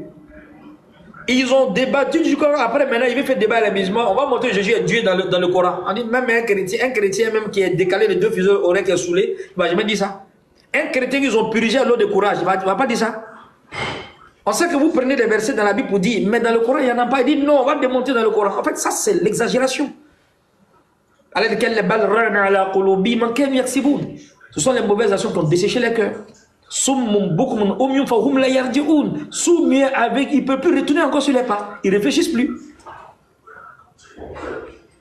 Ils ont débattu du Coran. Après, maintenant, il veut faire débat à la musulmans. On va montrer que Jésus est Dieu dans le Coran. On dit même un chrétien même qui est décalé, les deux fuseaux oreilles qui est saoulé, il ne va jamais dire ça. Un chrétien qu'ils ont purgé à l'eau de courage, il ne va pas dire ça. On sait que vous prenez des versets dans la Bible pour dire, mais dans le Coran, il n'y en a pas. Il dit non, on va démonter dans le Coran. En fait, ça, c'est l'exagération. Ce sont les mauvaises actions qui ont desséché les cœurs. Avec, il ne peut plus retourner encore sur les pas. Ils ne réfléchissent plus.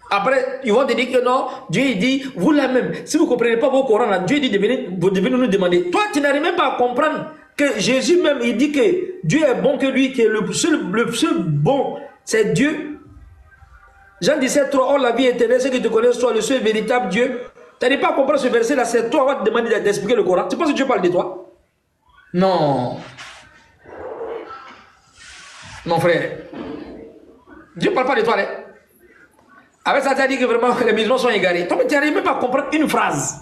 Après, ils vont te dire que non, Dieu il dit, vous là même, si vous ne comprenez pas vos Corans, Dieu dit, vous devez nous demander. Toi, tu n'arrives même pas à comprendre que Jésus même, il dit que Dieu est bon que lui, que le seul bon, c'est Dieu. Jean 17, 3, oh la vie éternelle, c'est que tu connais toi, le seul véritable Dieu. Tu n'arrives pas à comprendre ce verset-là, c'est toi, on va te demander d'expliquer le Coran. Tu penses que Dieu parle de toi? Non. Mon frère. Dieu ne parle pas de toi, hein? Avec ça, tu as dit que vraiment les musulmans sont égarés. Toi, tu n'arrives même pas à comprendre une phrase.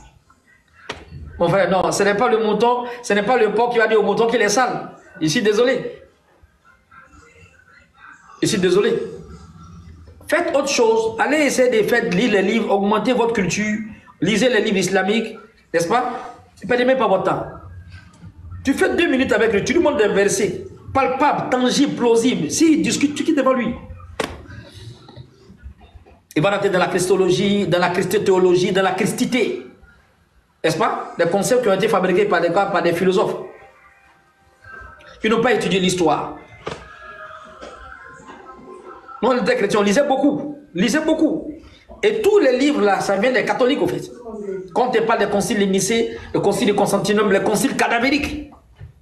Mon frère, non, ce n'est pas le mouton, ce n'est pas le porc qui va dire au mouton qu'il est sale. Je suis désolé. Je suis désolé. Faites autre chose. Allez essayer de faire lire les livres, augmenter votre culture. Lisez les livres islamiques, n'est-ce pas? Ne perdez même pas votre temps. Tu fais 2 minutes avec lui, tu lui montres des versets palpables, tangibles, plausibles. S'il discute, tu quittes devant lui. Il va rentrer dans la christologie, dans la christothéologie, dans la christité. N'est-ce pas? Des concepts qui ont été fabriqués par des philosophes. Ils n'ont pas étudié l'histoire. Nous, on était chrétiens, on lisait beaucoup. Lisait beaucoup. Et tous les livres là, ça vient des catholiques au fait. Quand on parle des conciles de Nicée, le concile de Constantinople, les conciles cadavériques.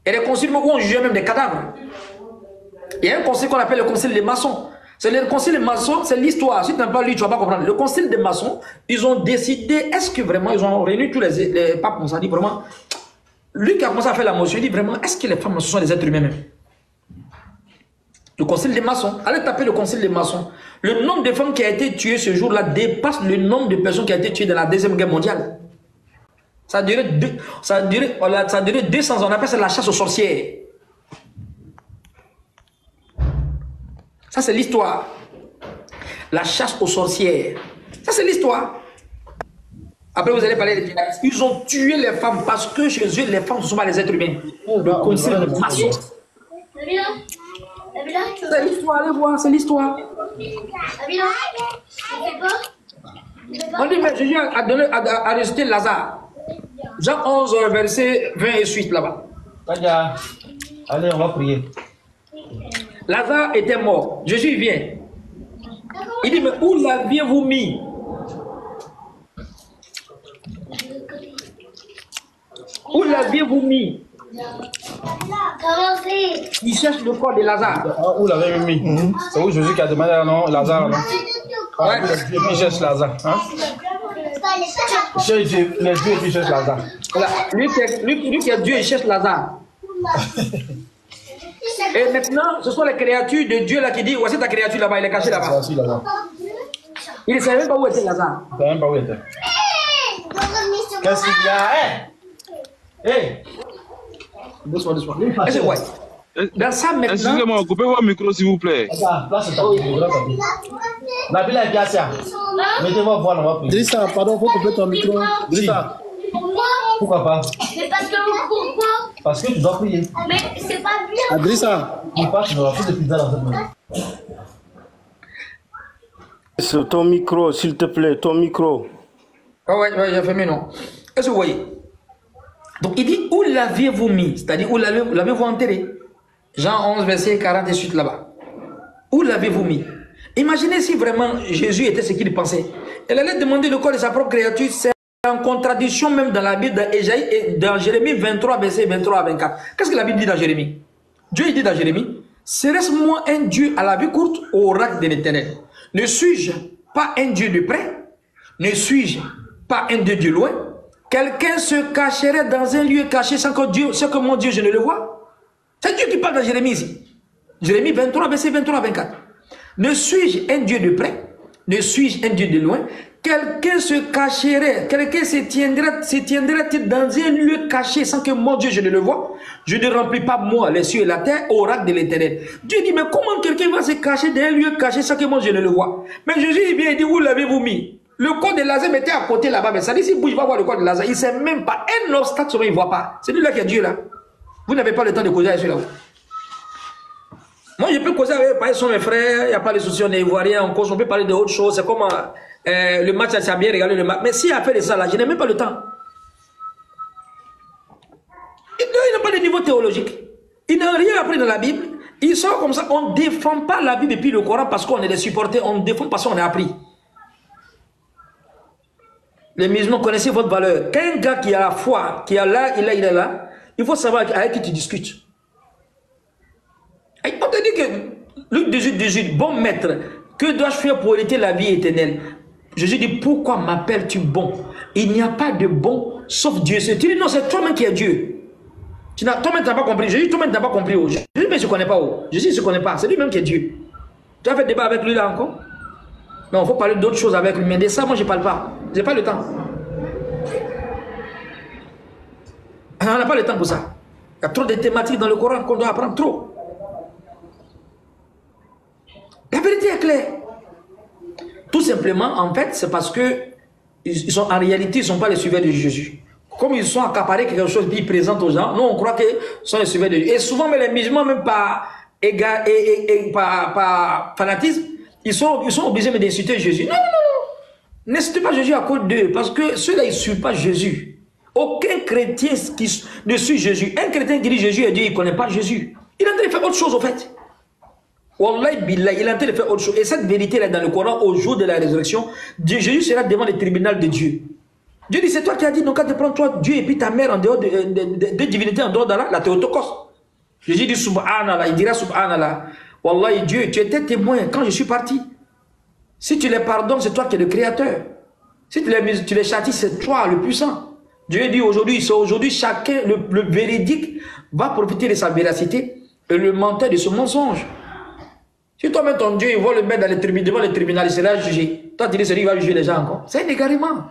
Et les conciles où on jugeait même des cadavres. Il y a un concile qu'on appelle le concile des maçons. C'est le concile des maçons, c'est l'histoire. Si tu n'as pas lu, tu ne vas pas comprendre. Le concile des maçons, ils ont décidé, est-ce que vraiment, ils ont réuni tous les papes, on s'est dit vraiment, lui qui a commencé à faire la motion, il dit vraiment, est-ce que les femmes ce sont des êtres humains même? Le concile des maçons, allez taper le concile des maçons. Le nombre de femmes qui a été tuées ce jour-là dépasse le nombre de personnes qui ont été tuées dans la Deuxième Guerre mondiale. Ça a duré 200 ans, on appelle ça la chasse aux sorcières. Ça, c'est l'histoire. La chasse aux sorcières. Ça, c'est l'histoire. Après, vous allez parler des djihadistes. Ils ont tué les femmes parce que chez eux, les femmes ne sont pas les êtres humains. Le concile de maçon. C'est l'histoire, allez voir, c'est l'histoire. On dit, mais Jésus a ressuscité Lazare. Jean 11, verset 20 et suite là-bas. Allez, on va prier. Lazare était mort. Jésus vient. Il dit, mais où l'aviez-vous mis? Où l'aviez-vous mis? Il cherche le corps de Lazare. Où l'avez-vous mis? C'est où Jésus qui a demandé non, Lazare, non? Ouais. Il cherche Lazare. Hein? Il cherche les dieux et puis il cherche Lazare. Voilà. Lui qui est Dieu, il cherche Lazare. Et maintenant, ce sont les créatures de Dieu là qui disent, voici ta créature là-bas, il est caché là-bas. Il ne savait même pas où était Lazare. Il ne savait même pas où il était. Qu'est-ce qu'il y a? Hé! Doucement, doucement. Dans ça maintenant... Excusez-moi, coupez votre micro s'il vous plaît. Place ta la Bible est bien ça. Mettez-moi voir, on va prier. Drissa, pardon, faut couper ton micro. Drissa. Pourquoi pas? Mais parce que pourquoi? Parce que tu dois prier. Mais c'est pas bien. Drissa. Tu pas, tu n'auras plus de pizza dans cette maison. C'est ton micro, s'il te plaît, ton micro. Ah ouais, j'ai fait mes noms. Est-ce que vous voyez? Donc il dit, où l'aviez-vous mis? C'est-à-dire, où l'avez-vous enterré? Jean 11, verset 40 et suite là-bas. Où l'avez-vous mis? Imaginez si vraiment Jésus était ce qu'il pensait. Il allait demander le corps de sa propre créature. C'est en contradiction même dans la Bible dans Jérémie 23, verset 23 à 24. Qu'est-ce que la Bible dit dans Jérémie? Dieu il dit dans Jérémie, serait-ce moi un Dieu à la vie courte ou oracle de l'Éternel? Ne suis-je pas un Dieu de près? Ne suis-je pas un Dieu de loin? Quelqu'un se cacherait dans un lieu caché sans que mon Dieu je ne le vois? C'est Dieu qui parle dans Jérémie ici. Jérémie 23, verset 23 à 24. Ne suis-je un Dieu de près? Ne suis-je un Dieu de loin? Quelqu'un se cacherait, quelqu'un se tiendrait dans un lieu caché sans que mon Dieu je ne le vois? Je ne remplis pas moi les cieux et la terre, oracle de l'Éternel. Dieu dit, mais comment quelqu'un va se cacher dans un lieu caché sans que mon Dieu ne le voit? Mais Jésus il vient et dit, où l'avez-vous mis? Le corps de Lazare était à côté là-bas, mais ça dit, s'il bouge, il va voir le corps de Lazare. Il ne sait même pas, un obstacle, il ne voit pas. C'est lui-là qui est Dieu là. Vous n'avez pas le temps de causer avec celui-là. Moi, je peux causer avec, par exemple, mes frères, il n'y a pas de souci, on est ivoirien, on peut parler d'autres choses. C'est comme le match, ça a bien regardé le match. Mais s'il a fait de ça là, je n'ai même pas le temps. Il n'a pas de niveau théologique. Il n'a rien appris dans la Bible. Ils sont comme ça. On ne défend pas la Bible et puis le Coran parce qu'on est des supporters. On défend parce qu'on a appris. Les musulmans, connaissez votre valeur. Qu'un gars qui a la foi, qui a là, il est là, il faut savoir avec qui tu discutes. Et on te dit que Luc 18, bon maître, que dois-je faire pour hériter la vie éternelle? Jésus dit, pourquoi m'appelles-tu bon? Il n'y a pas de bon sauf Dieu. Tu dis, non, c'est toi-même qui es Dieu. Toi-même, tu n'as pas compris. Jésus, toi-même, tu n'as pas compris. Jésus, mais je ne connais pas. Jésus, il ne se connaît pas. C'est lui-même qui est Dieu. Tu as fait débat avec lui là encore? Non, il faut parler d'autres choses avec lui. Mais de ça, moi, je ne parle pas. Je n'ai pas le temps. On n'a pas le temps pour ça. Il y a trop de thématiques dans le Coran qu'on doit apprendre. Trop. La vérité est claire. Tout simplement, en fait, c'est parce que en réalité, ils ne sont pas les suiveurs de Jésus. Comme ils sont accaparés quelque chose qu'ils présentent aux gens, nous on croit que ce sont les suiveurs de Jésus. Et souvent, mais les musulmans, même par fanatisme, ils sont obligés d'insulter Jésus. Non, non, non. N'insultez pas Jésus à cause d'eux, parce que ceux-là, ils ne suivent pas Jésus. Aucun chrétien qui ne suit Jésus. Un chrétien qui dit Jésus est Dieu, il ne connaît pas Jésus. Il est en train de faire autre chose, au fait. Wallahi billah, il est en train de faire autre chose. Et cette vérité-là, dans le Coran, au jour de la résurrection, Jésus sera devant le tribunal de Dieu. Dieu dit, c'est toi qui as dit, donc quand tu prends toi, Dieu et puis ta mère en dehors de divinité, en dehors d'Allah, la Théotokos. Jésus dit, subhanallah, il dira subhanallah. Wallahi Dieu, tu étais témoin quand je suis parti. Si tu les pardonnes, c'est toi qui es le créateur. Si tu les châties, c'est toi le puissant. Dieu dit aujourd'hui, chacun, le véridique, va profiter de sa véracité et le menteur de ce mensonge. Si toi-même ton Dieu, il va le mettre devant le tribunal, il sera jugé. Toi, tu dis, c'est lui qui va juger les gens encore. C'est un égarement.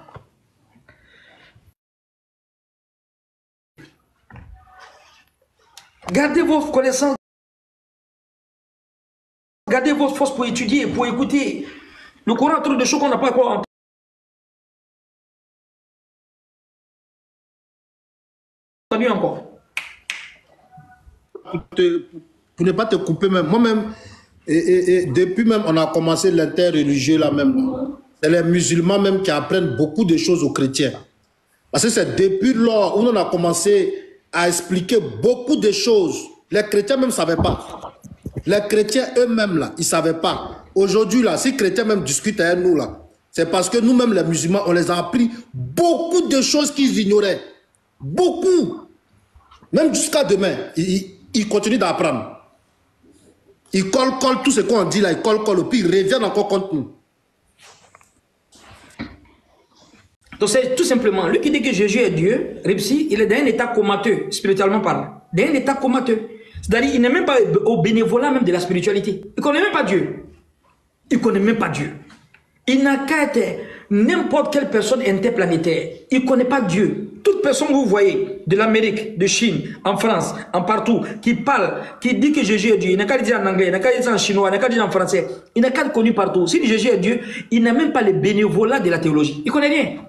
Gardez vos connaissances. Gardez vos forces pour étudier, pour écouter. Le Coran a trop de choses qu'on n'a pas encore entendu encore. Pour ne pas te couper même, moi-même, et depuis même, on a commencé l'interreligieux là même. C'est les musulmans même qui apprennent beaucoup de choses aux chrétiens. Parce que c'est depuis lors où on a commencé à expliquer beaucoup de choses. Les chrétiens même ne savaient pas. Les chrétiens eux-mêmes là, ils ne savaient pas. Aujourd'hui là, si les chrétiens même discutent avec nous là, c'est parce que nous-mêmes les musulmans, on les a appris beaucoup de choses qu'ils ignoraient. Beaucoup. Même jusqu'à demain, ils continuent d'apprendre. Ils collent tout ce qu'on dit là, ils collent, puis ils reviennent encore contre nous. Donc c'est tout simplement, lui qui dit que Jésus est Dieu, Ripsi, il est dans un état comateux, spirituellement parlant. Dans un état comateux. C'est-à-dire, il n'est même pas au bénévolat même de la spiritualité. Il ne connaît même pas Dieu. Il ne connaît même pas Dieu. Il n'a qu'à être n'importe quelle personne interplanétaire. Il ne connaît pas Dieu. Toute personne que vous voyez, de l'Amérique, de Chine, en France, en partout, qui parle, qui dit que Jésus est Dieu, il n'a qu'à le dire en anglais, il n'a qu'à le dire en chinois, il n'a qu'à le dire en français, il n'a qu'à le connu partout. Si Jésus est Dieu, il n'a même pas le bénévolat de la théologie. Il ne connaît rien.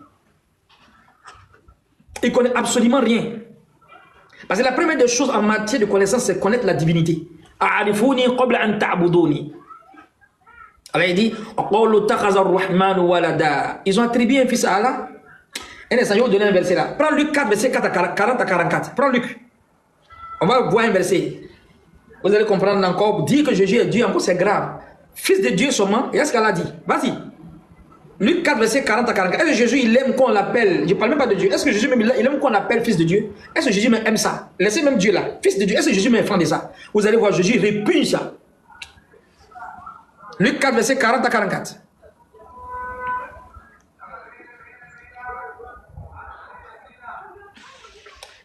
Il ne connaît absolument rien. Parce que la première des choses en matière de connaissance, c'est connaître la divinité. Alors il dit, ils ont attribué un fils à Allah. Et je vais vous donner un verset là. Prends Luc 4, verset 40 à 44. Prends Luc. On va voir un verset. Vous allez comprendre encore. Dire que Jésus est Dieu, encore c'est grave. Fils de Dieu seulement. Et est-ce qu'elle a dit? Vas-y. Luc 4, verset 40 à 44. Est-ce que Jésus, il aime qu'on l'appelle? Je ne parle même pas de Dieu. Est-ce que Jésus, même, il aime qu'on l'appelle fils de Dieu? Est-ce que Jésus même aime ça? Laissez même Dieu là. Fils de Dieu. Est-ce que Jésus même est fan de ça? Vous allez voir, Jésus répugne ça. Luc 4, verset 40 à 44.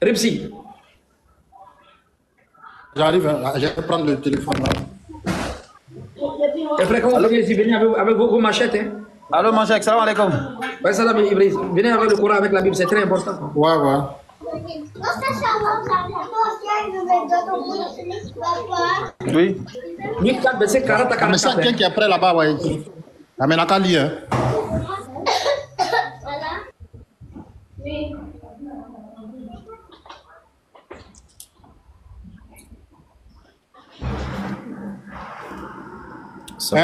Ripsi. J'arrive, je vais prendre le téléphone là. Et après, quand vous venez avec vos machettes, hein? Allô, mon chèque, salam alaikum. Ouais, salam, Ibrahim. Venez avec le Coran, avec la Bible, c'est très important. Ouais, ouais. Oui. Luc 4, verset 40 à 44. Mais c'est quelqu'un qui est prêt là-bas, ouais. Amen, à Kali, hein.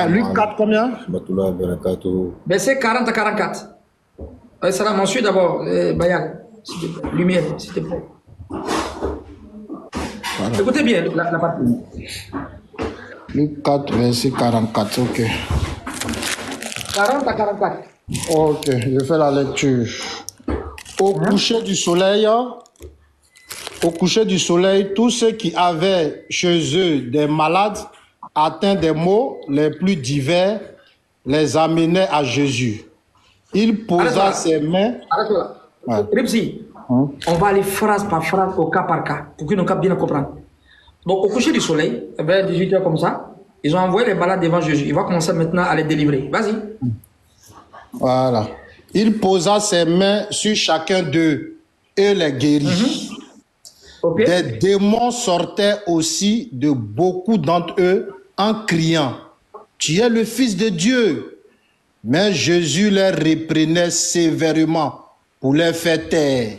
Luc 4 combien? Verset 40 à 44. Salam, ensuite d'abord, Bayan, lumière, s'il te plaît. Voilà. Écoutez bien la partie. Luc 4, verset 44, ok. 40 à 44. Ok, je fais la lecture. Au coucher du soleil, tous ceux qui avaient chez eux des malades atteints des maux les plus divers les amenaient à Jésus. Il posa ses mains. Arrête-toi. Ouais. Ripsi, on va aller phrase par phrase, au cas par cas, pour que nous puissions bien comprendre. Donc, au coucher du soleil, vers 18h comme ça, ils ont envoyé les malades devant Jésus. Il va commencer maintenant à les délivrer. Vas-y. Voilà. Il posa ses mains sur chacun d'eux et les guérit. Okay. Des démons sortaient aussi de beaucoup d'entre eux en criant, « Tu es le Fils de Dieu !» Mais Jésus les reprenait sévèrement pour les faire taire,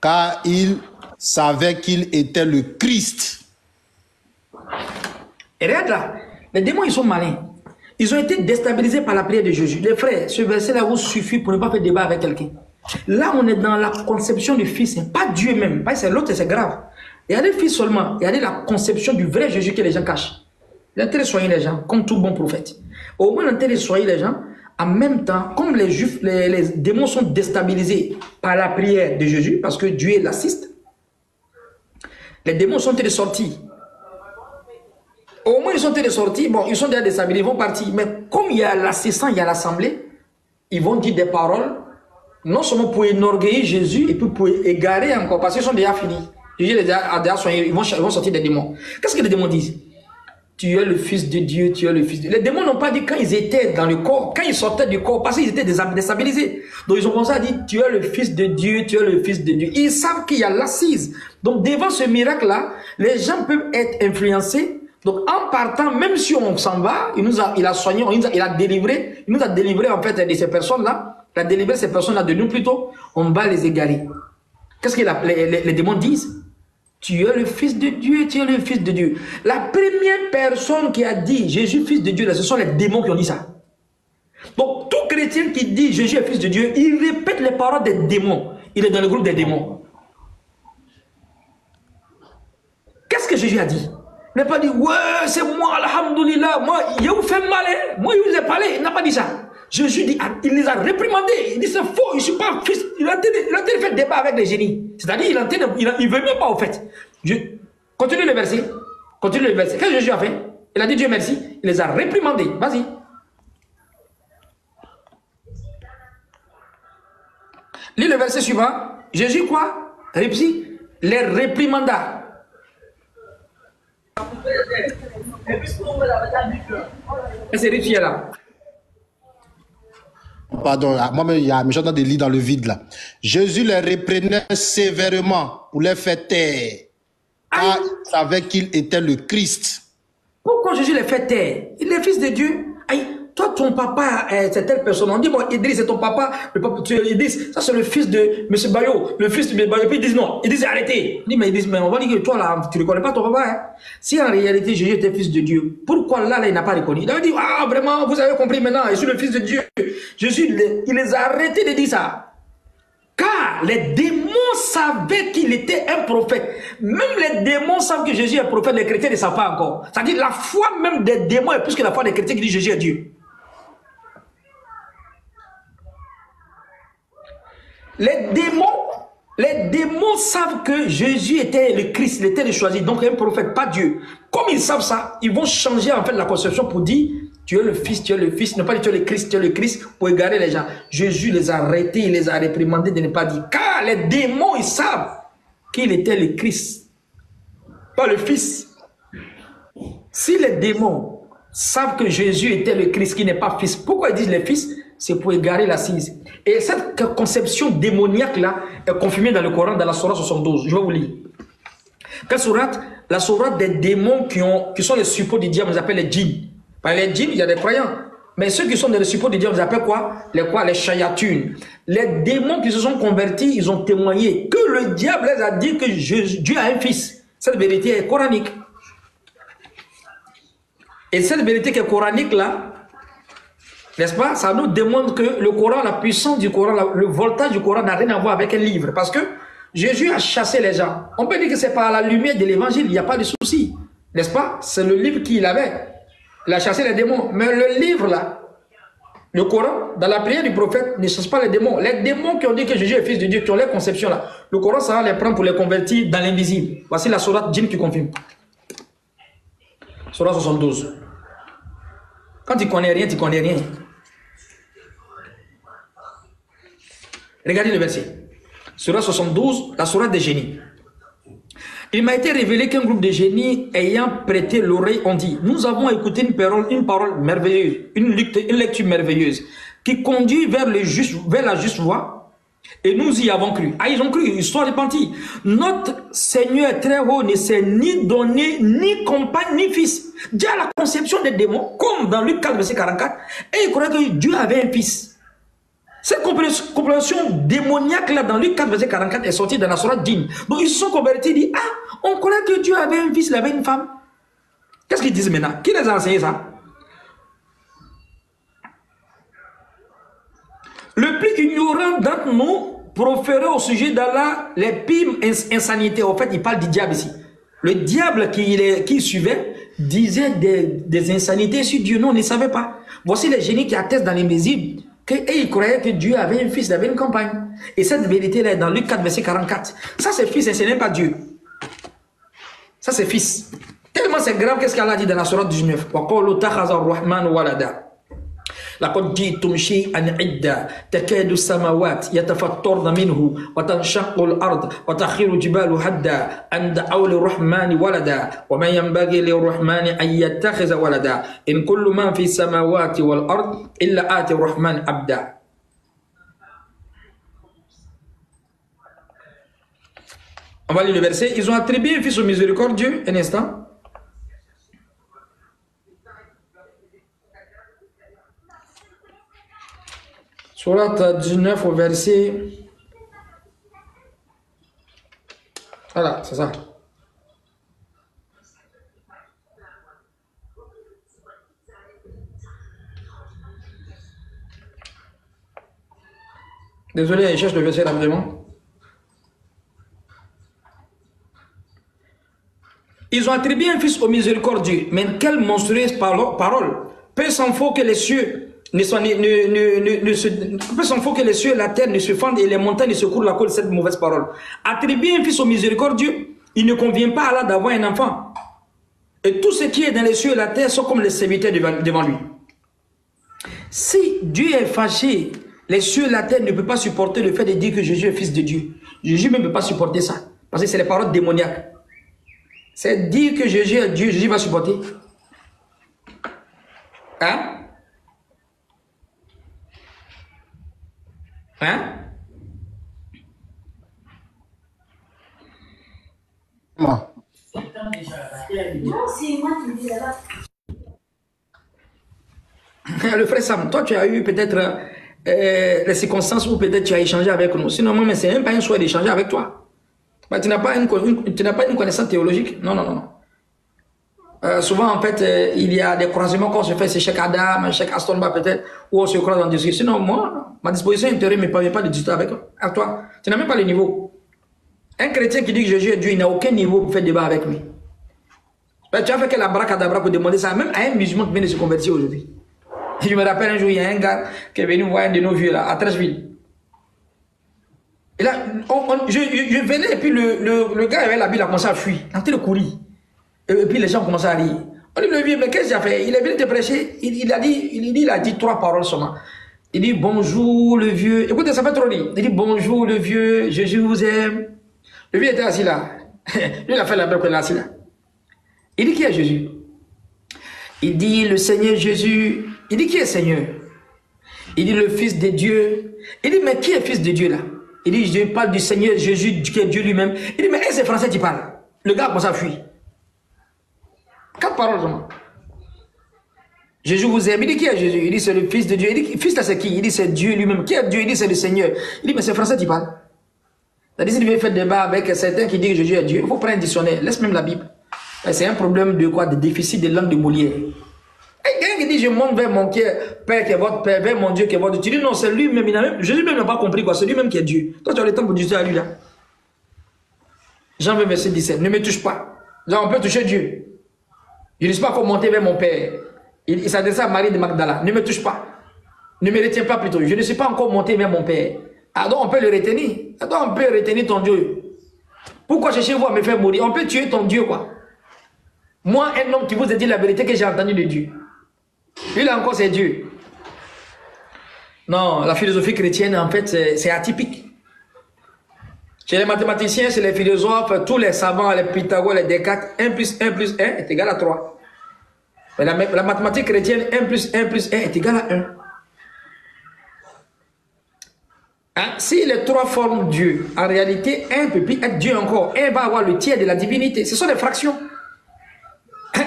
car il savait qu'il était le Christ. Et regarde là, les démons ils sont malins. Ils ont été déstabilisés par la prière de Jésus. Les frères, ce verset-là vous suffit pour ne pas faire débat avec quelqu'un. Là, on est dans la conception du Fils, hein, pas Dieu même. Pas c'est l'autre, c'est grave. Il y a des Fils seulement. Il y a la conception du vrai Jésus que les gens cachent. L'intérêt de soigner les gens, comme tout bon prophète. Au moins, l'intérêt de soigner les gens, en même temps, comme les Juifs, les démons sont déstabilisés par la prière de Jésus, parce que Dieu l'assiste, les démons sont sortis. Au moins, ils sont sortis, bon, ils sont déjà déstabilisés, ils vont partir. Mais comme il y a l'assistant, il y a l'assemblée, ils vont dire des paroles, non seulement pour énorgueillir Jésus, et puis pour égarer encore, parce qu'ils sont déjà finis. Jésus les a déjà soignés, ils vont sortir des démons. Qu'est-ce que les démons disent? Tu es le Fils de Dieu, tu es le Fils de Dieu. Les démons n'ont pas dit quand ils étaient dans le corps, quand ils sortaient du corps, parce qu'ils étaient déstabilisés. Donc ils ont commencé à dire, tu es le Fils de Dieu, tu es le Fils de Dieu. Ils savent qu'il y a l'assise. Donc devant ce miracle-là, les gens peuvent être influencés. Donc en partant, même si on s'en va, il a soigné, il a délivré, il nous a délivré en fait de ces personnes-là, il a délivré ces personnes-là de nous plutôt, on va les égarer. Qu'est-ce que les démons disent? Tu es le Fils de Dieu, tu es le Fils de Dieu. La première personne qui a dit Jésus Fils de Dieu, là, ce sont les démons qui ont dit ça. Donc tout chrétien qui dit Jésus est Fils de Dieu, il répète les paroles des démons. Il est dans le groupe des démons. Qu'est-ce que Jésus a dit? Il n'a pas dit, ouais, c'est moi, alhamdoulilah, moi, il vous fait mal, hein? Moi, il vous ai parlé, il n'a pas dit ça. Jésus dit, il les a réprimandés, il dit, c'est faux, je ne suis pas fils. Il a en train de faire débat avec les génies. C'est-à-dire, il ne veut même pas, au fait. Continue le verset. Continue le verset. Qu'est-ce que Jésus a fait? Il a dit, Dieu merci, il les a réprimandés. Vas-y. Lis le verset suivant. Jésus, quoi? Répsi, les réprimanda. Et c'est Ripsi là. Pardon, moi-même, il y a un méchant de lits dans le vide là. Jésus les reprenait sévèrement pour les faire taire, car il savait qu'il était le Christ. Pourquoi Jésus les fait taire? Il est Fils de Dieu. Aïe, toi, ton papa, c'est telle personne. On dit, bon, Idriss, c'est ton papa. Le papa Idriss, ça c'est le fils de M. Bayo, le fils de M. Bayo. Puis ils disent non. Ils disent arrêtez. Il dit, mais Idriss, mais on va dire que toi là, tu ne reconnais pas ton papa. Hein? Si en réalité Jésus était Fils de Dieu, pourquoi là, il n'a pas reconnu? Il a dit, ah, vraiment, vous avez compris maintenant, je suis le Fils de Dieu. Jésus, il les a arrêtés de dire ça. Car les démons savaient qu'il était un prophète. Même les démons savent que Jésus est prophète, les chrétiens ne savent pas encore. C'est-à-dire la foi même des démons est plus que la foi des chrétiens qui disent Jésus est Dieu. Les démons savent que Jésus était le Christ, il était le choisi, donc un prophète, pas Dieu. Comme ils savent ça, ils vont changer en fait la conception pour dire tu es le Fils, ne pas dire tu es le Christ pour égarer les gens. Jésus les a arrêtés, il les a réprimandés de ne pas dire. Car les démons, ils savent qu'il était le Christ, pas le Fils. Si les démons savent que Jésus était le Christ, qui n'est pas Fils, pourquoi ils disent le Fils? C'est pour égarer l'assise. Et cette conception démoniaque-là est confirmée dans le Coran, dans la Sourate 72. Je vais vous lire. Quelle sourate? La sourate des démons qui sont les suppôts du diable, on les appelle les djinns. Par les djinns, il y a des croyants. Mais ceux qui sont dans les suppôts du diable, on les appelle quoi? Les shayatunes. Les démons qui se sont convertis, ils ont témoigné que le diable les a dit que Dieu a un fils. Cette vérité est coranique. Et cette vérité qui est coranique là, n'est-ce pas, ça nous démontre que le Coran, la puissance du Coran, le voltage du Coran n'a rien à voir avec un livre. Parce que Jésus a chassé les gens. On peut dire que c'est par la lumière de l'évangile, il n'y a pas de souci. N'est-ce pas? C'est le livre qu'il avait. Il a chassé les démons. Mais le livre là, le Coran, dans la prière du prophète, ne chasse pas les démons. Les démons qui ont dit que Jésus est fils de Dieu, qui ont les conceptions là, le Coran, ça va les prendre pour les convertir dans l'invisible. Voici la sourate Djinn qui confirme. Sourate 72. Quand tu connais rien, tu connais rien. Regardez le verset. Sourate 72, la sourate des génies. Il m'a été révélé qu'un groupe de génies ayant prêté l'oreille ont dit: nous avons écouté une parole merveilleuse, une lecture merveilleuse qui conduit vers la juste voie, et nous y avons cru. Ah, ils ont cru, ils sont repentis. Notre Seigneur très haut ne s'est ni donné, ni compagne, ni fils. Dieu a la conception des démons, comme dans Luc 4, verset 44, et il croyait que Dieu avait un fils. Cette compréhension démoniaque là dans Luc 4, verset 44 est sortie dans la sourate Djinn. Donc ils se sont convertis et disent: ah, on croyait que Dieu avait un fils, il avait une femme. Qu'est-ce qu'ils disent maintenant? Qui les a enseigné ça? Le plus ignorant d'entre nous proférait au sujet d'Allah les pires insanités. En fait, il parle du diable ici. Le diable qui suivait disait des insanités sur Dieu. Non, on ne savait pas. Voici les génies qui attestent dans l'invisible qu'ils croyaient que Dieu avait un fils, il avait une compagne. Et cette vérité-là est dans Luc 4, verset 44. Ça, c'est fils, et ce n'est pas Dieu. Ça, c'est fils. Tellement c'est grave, qu'est-ce qu'Allah dit dans la sourate 19? لقد جئتم شيئا عدا تكاد السماوات يتفطرن منه وتنشق الأرض وتخر الجبال هدا أن دعوا للرحمن ولدا وما ينبغي للرحمن أن يتخذ ولدا إن كل من في السماوات والأرض إلا آتي الرحمن عبدا. On va lire le verset. Ils ont attribué un fils au miséricordieux. Un instant. Sourate 19 au verset... Voilà, c'est ça. Désolé, je cherche le verset rapidement. Ils ont attribué un fils au miséricordieux. Mais quelle monstrueuse parole! Peu s'en faut que les cieux... faut que les cieux et la terre ne se fendent et les montagnes ne se courent la cause de cette mauvaise parole. Attribuer un fils au miséricordieux, il ne convient pas à Allah d'avoir un enfant. Et tout ce qui est dans les cieux et la terre sont comme les serviteurs devant lui. Si Dieu est fâché, les cieux et la terre ne peuvent pas supporter le fait de dire que Jésus est fils de Dieu. Jésus même ne peut pas supporter ça. Parce que c'est les paroles démoniaques. C'est dire que Jésus est Dieu, Jésus va supporter. Hein? Hein? Moi. Non, c'est moi qui dis là-bas. Le frère Sam, toi tu as eu peut-être les circonstances où peut-être tu as échangé avec nous. Sinon, moi, c'est même pas un souhait d'échanger avec toi. Mais tu n'as pas une connaissance théologique. Non, non, non. Souvent, en fait, il y a des croisements qu'on se fait, c'est Cheikh Adam, Cheikh Astonba peut-être, où on se croise dans des discussions. Sinon, moi, ma disposition intérieure ne me permet pas de discuter avec toi. Tu n'as même pas le niveau. Un chrétien qui dit que Jésus est Dieu, il n'a aucun niveau pour faire débat avec lui. Tu as fait que la bracadabra pour demander ça, même à un musulman qui vient de se convertir aujourd'hui. Je me rappelle un jour, il y a un gars qui est venu voir un de nos vieux là, à Trècheville. Et là, je venais et puis le gars avait la Bible, il a commencé à fuir, il a commencé à courir. Et puis les gens commençaient à rire. On dit le vieux, mais qu'est-ce qu'il a fait? Il est venu te prêcher, il a dit 3 paroles seulement. Il dit bonjour le vieux. Écoutez, ça fait trop rire. Il dit bonjour le vieux, Jésus vous aime. Le vieux était assis là. Lui, il a fait la Bible, il est assis là. Il dit qui est Jésus? Il dit le Seigneur Jésus. Il dit qui est Seigneur? Il dit le Fils de Dieu. Il dit mais qui est Fils de Dieu là? Il dit je parle du Seigneur Jésus qui est Dieu lui-même. Il dit mais c'est français qui parle. Le gars commence à fuir. 4 paroles seulement. Jésus vous aime. Il dit qui est Jésus? Il dit c'est le Fils de Dieu. Il dit Fils là c'est qui? Il dit c'est Dieu lui-même. Qui est Dieu? Il dit c'est le Seigneur. Il dit mais c'est français qui parle. C'est-à-dire s'il veut faire débat avec certains qui disent que Jésus est Dieu, il faut prendre un dictionnaire. Laisse même la Bible. C'est un problème de quoi? De déficit de langue de Molière. Et quelqu'un qui dit je monte vers mon Père qui est votre Père, vers mon Dieu qui est votre Dieu. Tu dis non, c'est lui-même. Jésus même n'a pas compris quoi. C'est lui-même qui est Dieu. Toi, tu as le temps pour dire ça à lui là. Jean 20, verset 17. Ne me touche pas. Genre, on peut toucher Dieu. Je ne dis pas qu'on monter vers mon Père. Il s'adressait à Marie de Magdala. Ne me touche pas. Ne me retiens pas plutôt. Je ne suis pas encore monté vers mon Père. Alors on peut le retenir. Alors on peut retenir ton Dieu. Pourquoi cherchez-vous à me faire mourir? On peut tuer ton Dieu quoi. Moi, un homme qui vous a dit la vérité que j'ai entendu de Dieu. Lui là encore c'est Dieu. Non, la philosophie chrétienne en fait c'est atypique. Chez les mathématiciens, chez les philosophes, tous les savants, les Pythagore, les Descartes, 1 plus 1 plus 1 est égal à 3. Mais la mathématique chrétienne, 1 plus 1 plus 1 est égal à 1. Hein? Si les trois forment Dieu, en réalité, un peut plus être Dieu encore. Un va avoir le tiers de la divinité. Ce sont des fractions. Hein?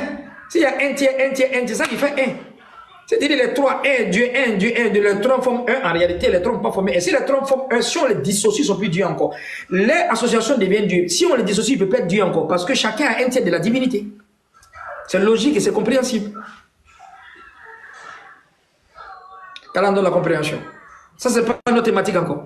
S'il y a un tiers, c'est ça qui fait 1. C'est-à-dire les trois, 1, Dieu, 1, Dieu, 1, de les trois forment 1. En réalité, les trois ne sont pas formés. Et si les trois forment 1, si on les dissocie, ils ne sont plus Dieu encore. Les associations deviennent Dieu. Si on les dissocie, ils ne peuvent pas être Dieu encore. Parce que chacun a un tiers de la divinité. C'est logique et c'est compréhensible. Qu'elle donne la compréhension. Ça, c'est pas notre thématique encore.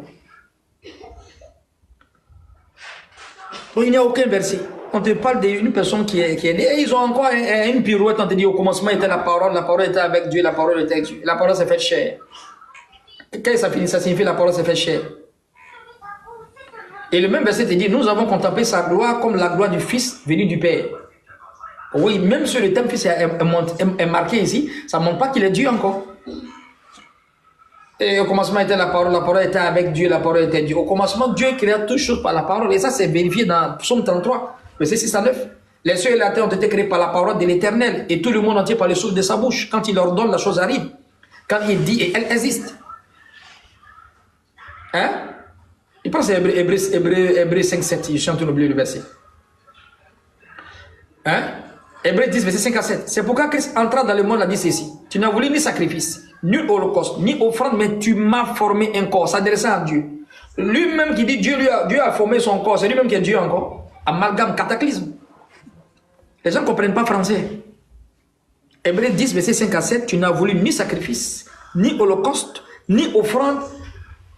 Donc, il n'y a aucun verset. On te parle d'une personne qui est née. Et ils ont encore une pirouette. On te dit au commencement était la parole était avec Dieu, la parole était avec Dieu. La parole s'est faite chair. Quand ça finit, ça signifie la parole s'est faite chair. Et le même verset te dit, nous avons contemplé sa gloire comme la gloire du Fils venu du Père. Oui, même sur le thème Fils est marqué ici, ça ne montre pas qu'il est Dieu encore. Et au commencement était la parole était avec Dieu, la parole était Dieu. Au commencement, Dieu créa toutes choses par la parole. Et ça, c'est vérifié dans Psaume 33, verset 6 à 9. Les cieux et la terre ont été créés par la parole de l'Éternel. Et tout le monde entier par le souffle de sa bouche. Quand il ordonne, la chose arrive. Quand il dit, et elle existe. Hein? Il pense à Hébreux 5, 7. Je suis en train d'oublier le verset. Hein? Hébreux 10, verset 5 à 7. C'est pourquoi Christ entra dans le monde, a dit ceci. Tu n'as voulu ni sacrifice, ni holocauste, ni offrande, mais tu m'as formé un corps, s'adressant à Dieu. Lui-même qui dit Dieu a formé son corps, c'est lui-même qui est Dieu encore. Amalgame, cataclysme. Les gens ne comprennent pas français. Hébreux 10, verset 5 à 7. Tu n'as voulu ni sacrifice, ni holocauste, ni offrande,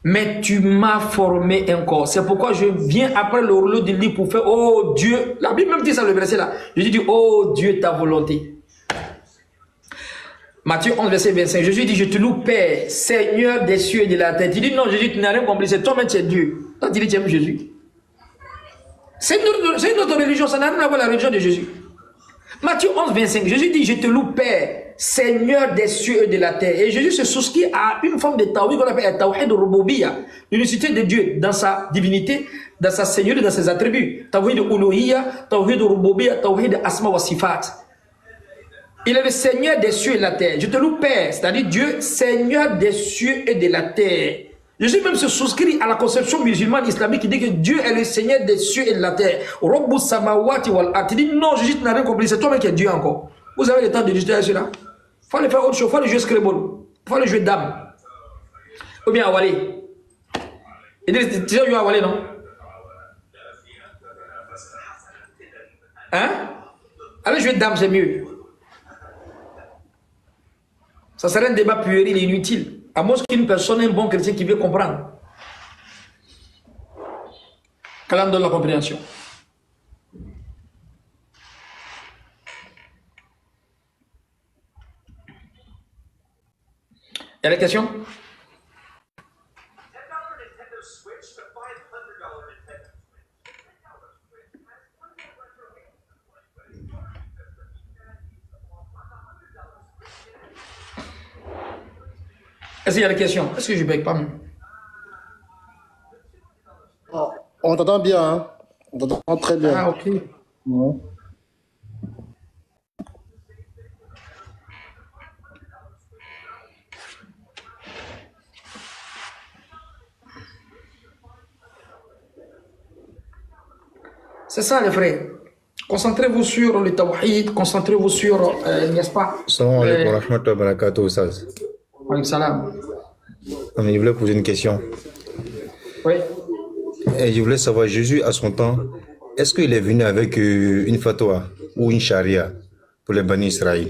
mais tu m'as formé un corps. C'est pourquoi je viens après le rouleau du lit pour faire, oh Dieu, la Bible même dit ça, le verset là. Je dis, oh Dieu, ta volonté. Matthieu 11, verset 25. Jésus dit, je te loue, Père, Seigneur des cieux et de la terre. Tu dis, non, Jésus, tu n'as rien compris, c'est toi-même, tu es Dieu. Toi, tu dis, tu aimes Jésus. C'est une autre religion, ça n'a rien à voir avec la religion de Jésus. Matthieu 11, 25. Jésus dit, je te loue, Père, Seigneur des cieux et de la terre. Et Jésus se souscrit à une forme de tawhid qu'on appelle tawhid rububiyya, l'unicité de Dieu dans sa divinité, dans sa seigneurie, dans ses attributs. Tawhid uluhiyya, tawhid rububiyya, tawhid asma wa sifat. Il est le Seigneur des cieux et de la terre. Je te loue, Père, c'est-à-dire Dieu, Seigneur des cieux et de la terre. Jésus même se souscrit à la conception musulmane islamique qui dit que Dieu est le Seigneur des cieux et de la terre. Rabbu samawati wal ard. Il dit non, Jésus n'a rien compris, c'est toi-même qui es Dieu encore. Vous avez le temps de discuter cela. Il faut aller faire autre chose, il faut aller jouer Scrabble, il faut aller jouer dame. Ou bien Awale. Il dit, tu sais jouer Awale, non? Hein? Allez jouer dame, c'est mieux. Ça serait un débat puéril et inutile. À moins qu'une personne, un bon chrétien qui veut comprendre. Qu'elle en donne la compréhension. Il y a des questions? Est-ce qu'il y a des questions? Est-ce que je ne bègue pas? Oh, on t'entend bien, hein? On t'entend très bien. Ah, ok. Ouais. C'est ça, les frères. Concentrez-vous sur le tawhid, concentrez-vous sur, n'est-ce pas? Salam alaikum wa rahmatullahi wa barakatuh, Ustaz. Alaykoum salam. Je voulais poser une question. Oui. Et je voulais savoir, Jésus, à son temps, est-ce qu'il est venu avec une fatwa ou une charia pour les Bani Israël?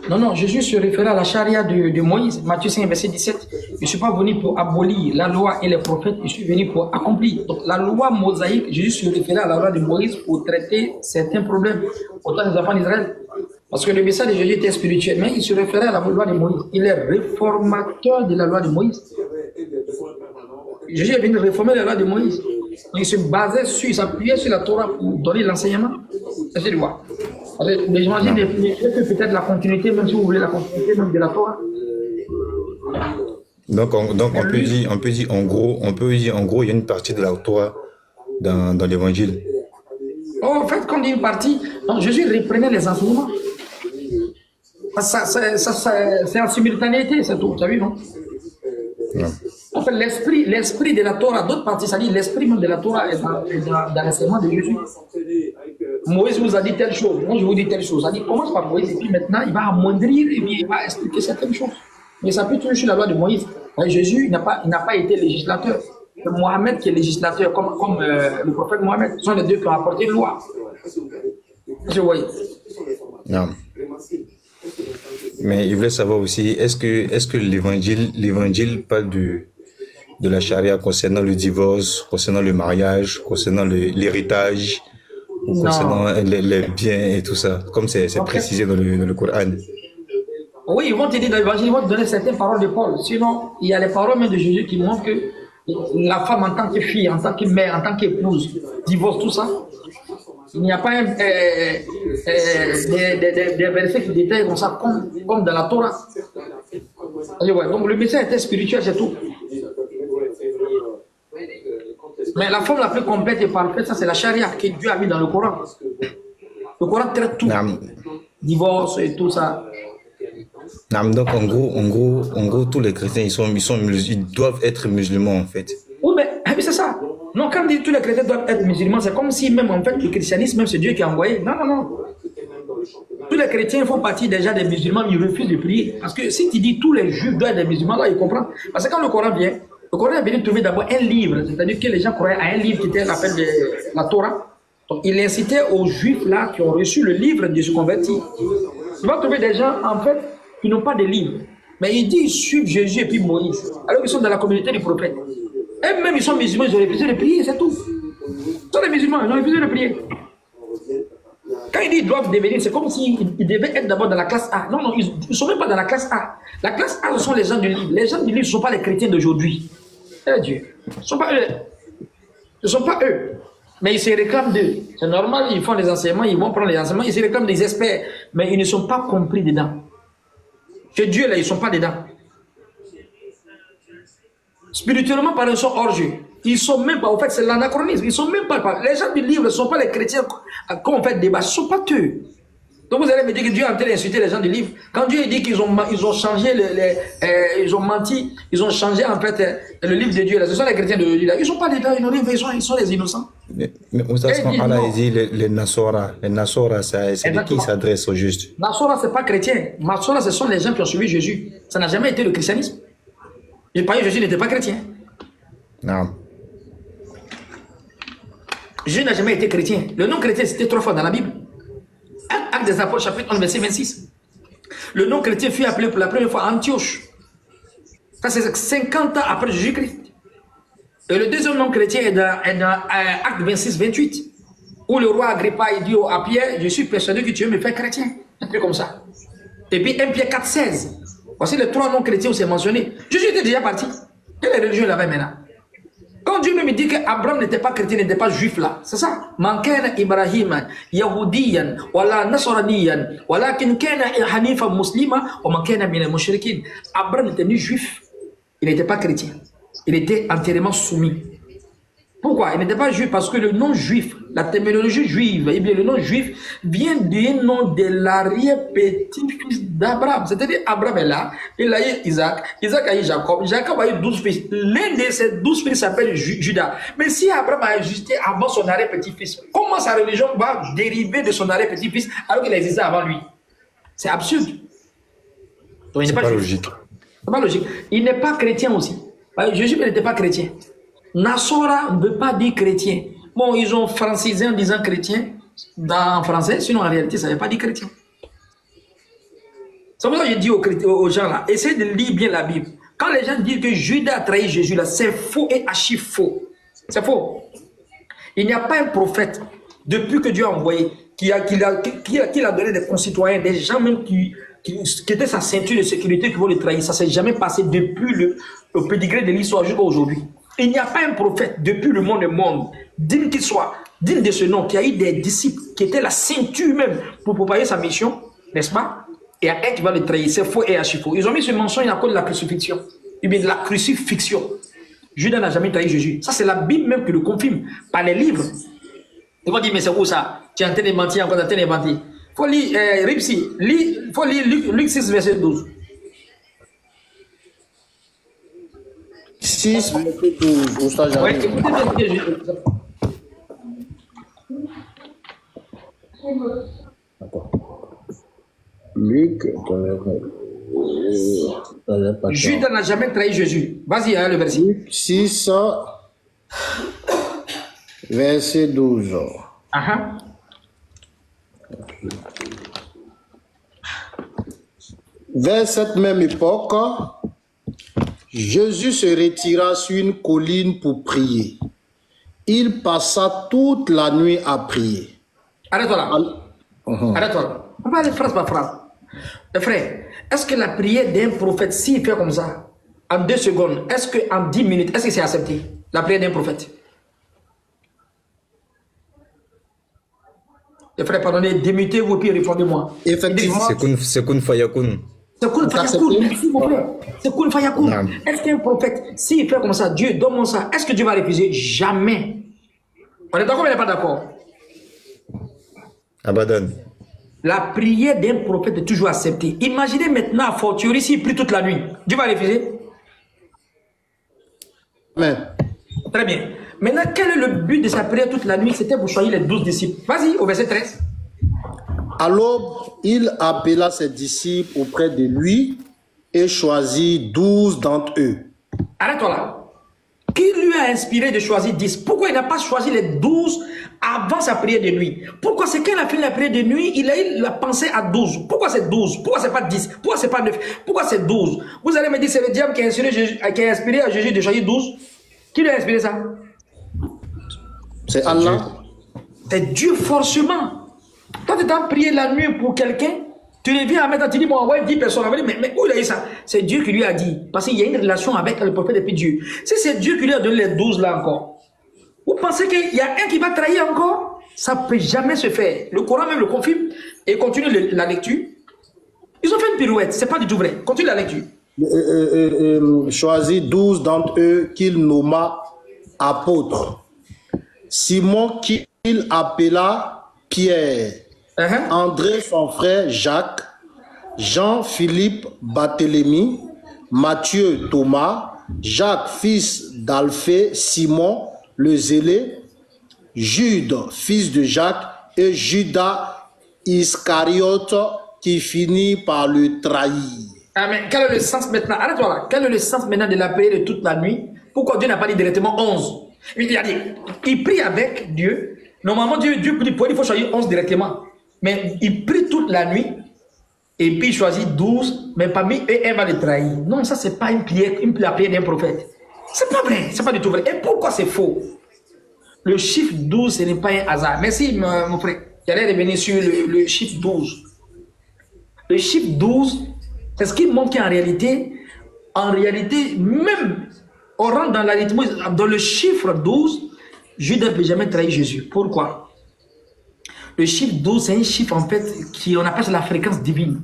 Non, non, Jésus se référait à la charia de Moïse, Matthieu 5, verset 17. Je ne suis pas venu pour abolir la loi et les prophètes, je suis venu pour accomplir. Donc la loi mosaïque, Jésus se référait à la loi de Moïse pour traiter certains problèmes autant des enfants d'Israël. Parce que le message de Jésus était spirituel, mais il se référait à la loi de Moïse. Il est réformateur de la loi de Moïse. Jésus est venu réformer la loi de Moïse. Il se basait sur, il s'appuyait sur la Torah pour donner l'enseignement. C'est de voir. Mais j'imagine que peut-être la continuité, même si vous voulez la continuité même de la Torah. Donc on peut dire en gros, il y a une partie de la Torah dans l'évangile. Oh, en fait, quand on dit une partie, donc Jésus reprenait les enseignements. C'est en simultanéité, c'est tout, tu as vu, non? Non. En fait, l'esprit de la Torah, d'autres parties, ça dit l'esprit même de la Torah est dans l'enseignement de Jésus. Moïse vous a dit telle chose, moi je vous dis telle chose. Ça dit commence par Moïse et puis maintenant il va amoindrir et puis il va expliquer certaines choses. Mais ça peut toujours sur la loi de Moïse. Jésus n'a pas été législateur. C'est Mohamed qui est législateur, comme le prophète Mohamed. Ce sont les deux qui ont apporté une loi. Je voyais. Non. Mais il voulait savoir aussi, est-ce que l'évangile parle de la charia concernant le divorce, concernant le mariage, concernant l'héritage, ou concernant les biens et tout ça, comme c'est précisé dans le Coran? Oui, ils vont te dire dans l'évangile, ils vont te donner certaines paroles de Paul. Sinon, il y a les paroles même de Jésus qui montrent que la femme en tant que fille, en tant que mère, en tant qu'épouse, divorce, tout ça. Il n'y a pas des versets qui détaillent comme ça, comme dans la Torah. Donc le message était spirituel, c'est tout. Mais la forme la plus complète et parfaite, ça c'est la charia que Dieu a mis dans le Coran. Le Coran traite tout. Divorce et tout ça. Donc en gros, tous les chrétiens, ils doivent être musulmans en fait. Oui, mais c'est ça. Non, quand on dit tous les chrétiens doivent être musulmans, c'est comme si même en fait le christianisme, même c'est Dieu qui a envoyé. Non, non, non. Tous les chrétiens font partie déjà des musulmans, mais ils refusent de prier. Parce que si tu dis tous les juifs doivent être des musulmans, là ils comprennent. Parce que quand le Coran vient, le Coran est venu trouver d'abord un livre, c'est-à-dire que les gens croyaient à un livre qui était l'appel de la Torah. Donc il incitait aux juifs là qui ont reçu le livre de se convertir. Tu vas trouver des gens en fait qui n'ont pas de livre. Mais ils disent suivent Jésus et puis Moïse. Alors qu'ils sont dans la communauté du prophète. Et même ils sont musulmans, ils ont refusé de prier, c'est tout. Ils sont des musulmans, ils ont refusé de prier. Quand ils disent qu'ils doivent devenir, c'est comme s'ils devaient être d'abord dans la classe A. Non, non, ils ne sont même pas dans la classe A. La classe A, ce sont les gens du livre. Les gens du livre ne sont pas les chrétiens d'aujourd'hui. Eh Dieu, ce ne sont pas eux. Ce ne sont pas eux. Mais ils se réclament d'eux. C'est normal, ils font les enseignements, ils vont prendre les enseignements, ils se réclament des experts. Mais ils ne sont pas compris dedans. Chez Dieu, là, ils ne sont pas dedans. Spirituellement, par ils sont hors jeu. Ils ne sont même pas, en fait, c'est l'anachronisme. Ils ne sont même pas, les gens du livre ne sont pas les chrétiens qu'on fait débat, ce ne sont pas eux. Donc vous allez me dire que Dieu est en train d'insulter les gens du livre. Quand Dieu dit qu'ils ont changé, ils ont menti, ils ont changé en fait le livre de Dieu, là, ce sont les chrétiens de Dieu. Ils ne sont pas dedans, ils sont les innocents. Mais quand Allah dit les Nasora, c'est de qui s'adresse au juste? Nasora, ce n'est pas chrétien. Nasora, ce sont les gens qui ont suivi Jésus. Ça n'a jamais été le christianisme. Je parlais que Jésus n'était pas chrétien. Non. Jésus n'a jamais été chrétien. Le nom chrétien, c'était 3 fois dans la Bible. Actes des Apôtres, chapitre 11, verset 26. Le nom chrétien fut appelé pour la première fois Antioche. Ça, c'est 50 ans après Jésus-Christ. Et le deuxième nom chrétien est dans Acte 26, 28. Où le roi Agrippa dit à Pierre, je suis persuadé que tu veux me faire chrétien. Un peu comme ça. Et puis 1 Pierre 4, 16. Voici les 3 noms chrétiens où c'est mentionné. Jésus était déjà parti. Quelle religion il avait maintenant? Quand Dieu me dit qu'Abraham n'était pas chrétien, n'était pas juif là, c'est ça. Man kana Ibrahim Yahudiyan, wala Nasraniyan, walakin kana Hanifa muslima, wa man kana min al-mushrikin. Abraham n'était ni juif, il n'était pas chrétien. Il était entièrement soumis. Pourquoi? Il n'était pas juif parce que le nom juif, la terminologie juive, eh bien le nom juif vient du nom de l'arrière-petit-fils d'Abraham. C'est-à-dire Abraham est là, il a eu Isaac, Isaac a eu Jacob, Jacob a eu 12 fils. L'un de ces 12 fils s'appelle Judas. Mais si Abraham a existé avant son arrière-petit-fils, comment sa religion va dériver de son arrière-petit-fils alors qu'il a existé avant lui? C'est absurde. Donc, c'est pas logique. C'est pas logique. Il n'est pas chrétien aussi. Jésus n'était pas chrétien. Nasora ne veut pas dire chrétien. Bon, ils ont francisé en disant chrétien en français, sinon en réalité, ça ne veut pas dire chrétien. C'est pour ça que je dis aux gens là, essayez de lire bien la Bible. Quand les gens disent que Judas a trahi Jésus là, c'est faux et archi faux. C'est faux. Il n'y a pas un prophète, depuis que Dieu a envoyé, qui a donné des concitoyens, des gens même qui étaient sa ceinture de sécurité qui vont le trahir. Ça ne s'est jamais passé depuis le pédigré de l'histoire jusqu'à aujourd'hui. Il n'y a pas un prophète depuis le monde, digne qu'il soit, digne de ce nom, qui a eu des disciples qui étaient la ceinture même pour propager sa mission, n'est-ce pas? Et à un qui va le trahir, c'est faux et archi faux. Ils ont mis ce mensonge à cause de la crucifixion. Eh bien, de la crucifixion. Judas n'a jamais trahi Jésus. Ça, c'est la Bible même qui le confirme, par les livres. Ils vont dire, mais c'est où ça? Tu es en train de mentir, encore en train de mentir. Il faut lire, Ripsi, il faut lire Luc 6, verset 12. 6, verset 12. Où ça, j'arrive? Ouais, écoutez bien. Luc, Judas n'a jamais trahi Jésus. Vas-y, hein, le verset. Luc 6, verset 12. Vers cette même époque, Jésus se retira sur une colline pour prier. Il passa toute la nuit à prier. Arrête-toi là. Arrête-toi là. On va aller phrase par phrase. Frère, est-ce que la prière d'un prophète, s'il fait comme ça, en 2 secondes, est-ce qu'en 10 minutes, est-ce que c'est accepté? La prière d'un prophète? Les frères, pardonnez, démutez-vous puis répondez-moi. Effectivement. C'est kun fayakun. C'est kun fayakoun, merci mon frère. C'est kun fayakoun. Est-ce qu'un prophète, s'il fait comme ça, Dieu donne ça, est-ce que Dieu va refuser? Jamais. On est d'accord ou on n'est pas d'accord? Abadan. La prière d'un prophète est toujours acceptée. Imaginez maintenant, à fortiori, s'il prie toute la nuit. Dieu va refuser? Amen. Très bien. Maintenant, quel est le but de sa prière toute la nuit? C'était pour choisir les 12 disciples. Vas-y, au verset 13. À l'aube, il appela ses disciples auprès de lui et choisit 12 d'entre eux. Arrête-toi là. Qui lui a inspiré de choisir 10? Pourquoi il n'a pas choisi les 12 avant sa prière de nuit? Pourquoi c'est quand il a fini la prière de nuit, il a eu la pensée à 12? Pourquoi c'est 12? Pourquoi c'est pas 10? Pourquoi c'est pas 9? Pourquoi c'est 12? Vous allez me dire c'est le diable qui a inspiré à Jésus de choisir 12? Qui lui a inspiré ça? C'est Allah. C'est Dieu forcément. Quand tu as prié la nuit pour quelqu'un, tu reviens à mettre, tu dis, bon, ouais, 10 personnes. Mais où il a eu ça? C'est Dieu qui lui a dit. Parce qu'il y a une relation avec le prophète et puis Dieu. Si c'est Dieu qui lui a donné les 12 là encore, vous pensez qu'il y a un qui va trahir encore? Ça ne peut jamais se faire. Le Coran même le confirme et continue la lecture. Ils ont fait une pirouette, c'est pas du tout vrai. Continue la lecture. Choisit 12 d'entre eux qu'il nomma apôtres. Simon qu'il appela Pierre, André son frère Jacques, Jean-Philippe Barthélemy, Matthieu Thomas, Jacques fils d'Alphée, Simon le zélé, Jude fils de Jacques et Judas Iscariote qui finit par le trahir. Amen. Quel est le sens maintenant? Arrête-toi là. Quel est le sens maintenant de la prière de toute la nuit? Pourquoi Dieu n'a pas dit directement 11? Il a dit, il prie avec Dieu. Normalement, Dieu il faut choisir 11 directement. Mais il prie toute la nuit. Et puis il choisit 12. Mais parmi eux, elle va le trahir. Non, ça, c'est pas une prière, la prière d'un prophète. C'est pas vrai. C'est pas du tout vrai. Et pourquoi c'est faux? Le chiffre 12, ce n'est pas un hasard. Merci, mon frère. J'allais revenir sur le chiffre 12. Le chiffre 12, c'est ce qui montre qu'en réalité, même on rentre dans l'arythmie, dans le chiffre 12, Judas ne peut jamais trahir Jésus. Pourquoi? Le chiffre 12, c'est un chiffre en fait qui on appelle la fréquence divine.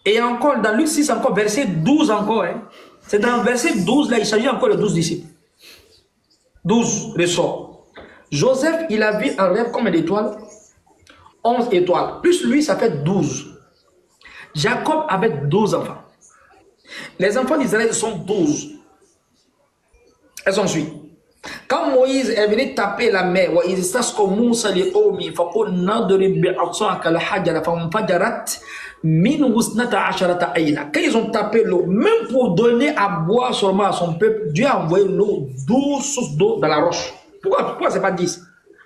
Et encore, dans Luc 6, encore, verset 12 encore. Hein. C'est dans verset 12, là, il s'agit encore de 12 disciples. 12 ressorts. Joseph, il a vu un rêve comme d'étoiles. 11 étoiles. Plus lui, ça fait 12. Jacob avait 12 enfants. Les enfants d'Israël sont 12. Elles sont suivies. Quand Moïse est venu taper la mer, quand ils ont tapé l'eau, même pour donner à boire seulement à son peuple, Dieu a envoyé l'eau, 12 sources d'eau dans la roche. Pourquoi c'est pas 10?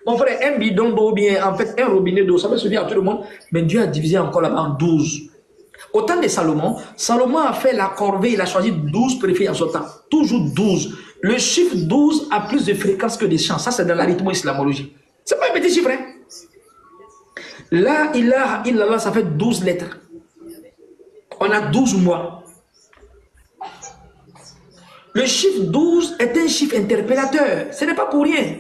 Mon frère, un bidon d'eau, bien, en fait, un robinet d'eau, ça peut suffire à tout le monde. Mais Dieu a divisé encore là-bas en 12. Au temps de Salomon, Salomon a fait la corvée, il a choisi 12 préfets en son temps. Toujours 12. Le chiffre 12 a plus de fréquence que des chants. Ça, c'est dans l'arithmo-islamologie. C'est pas un petit chiffre, hein? Là, il ça fait 12 lettres. On a 12 mois. Le chiffre 12 est un chiffre interpellateur. Ce n'est pas pour rien.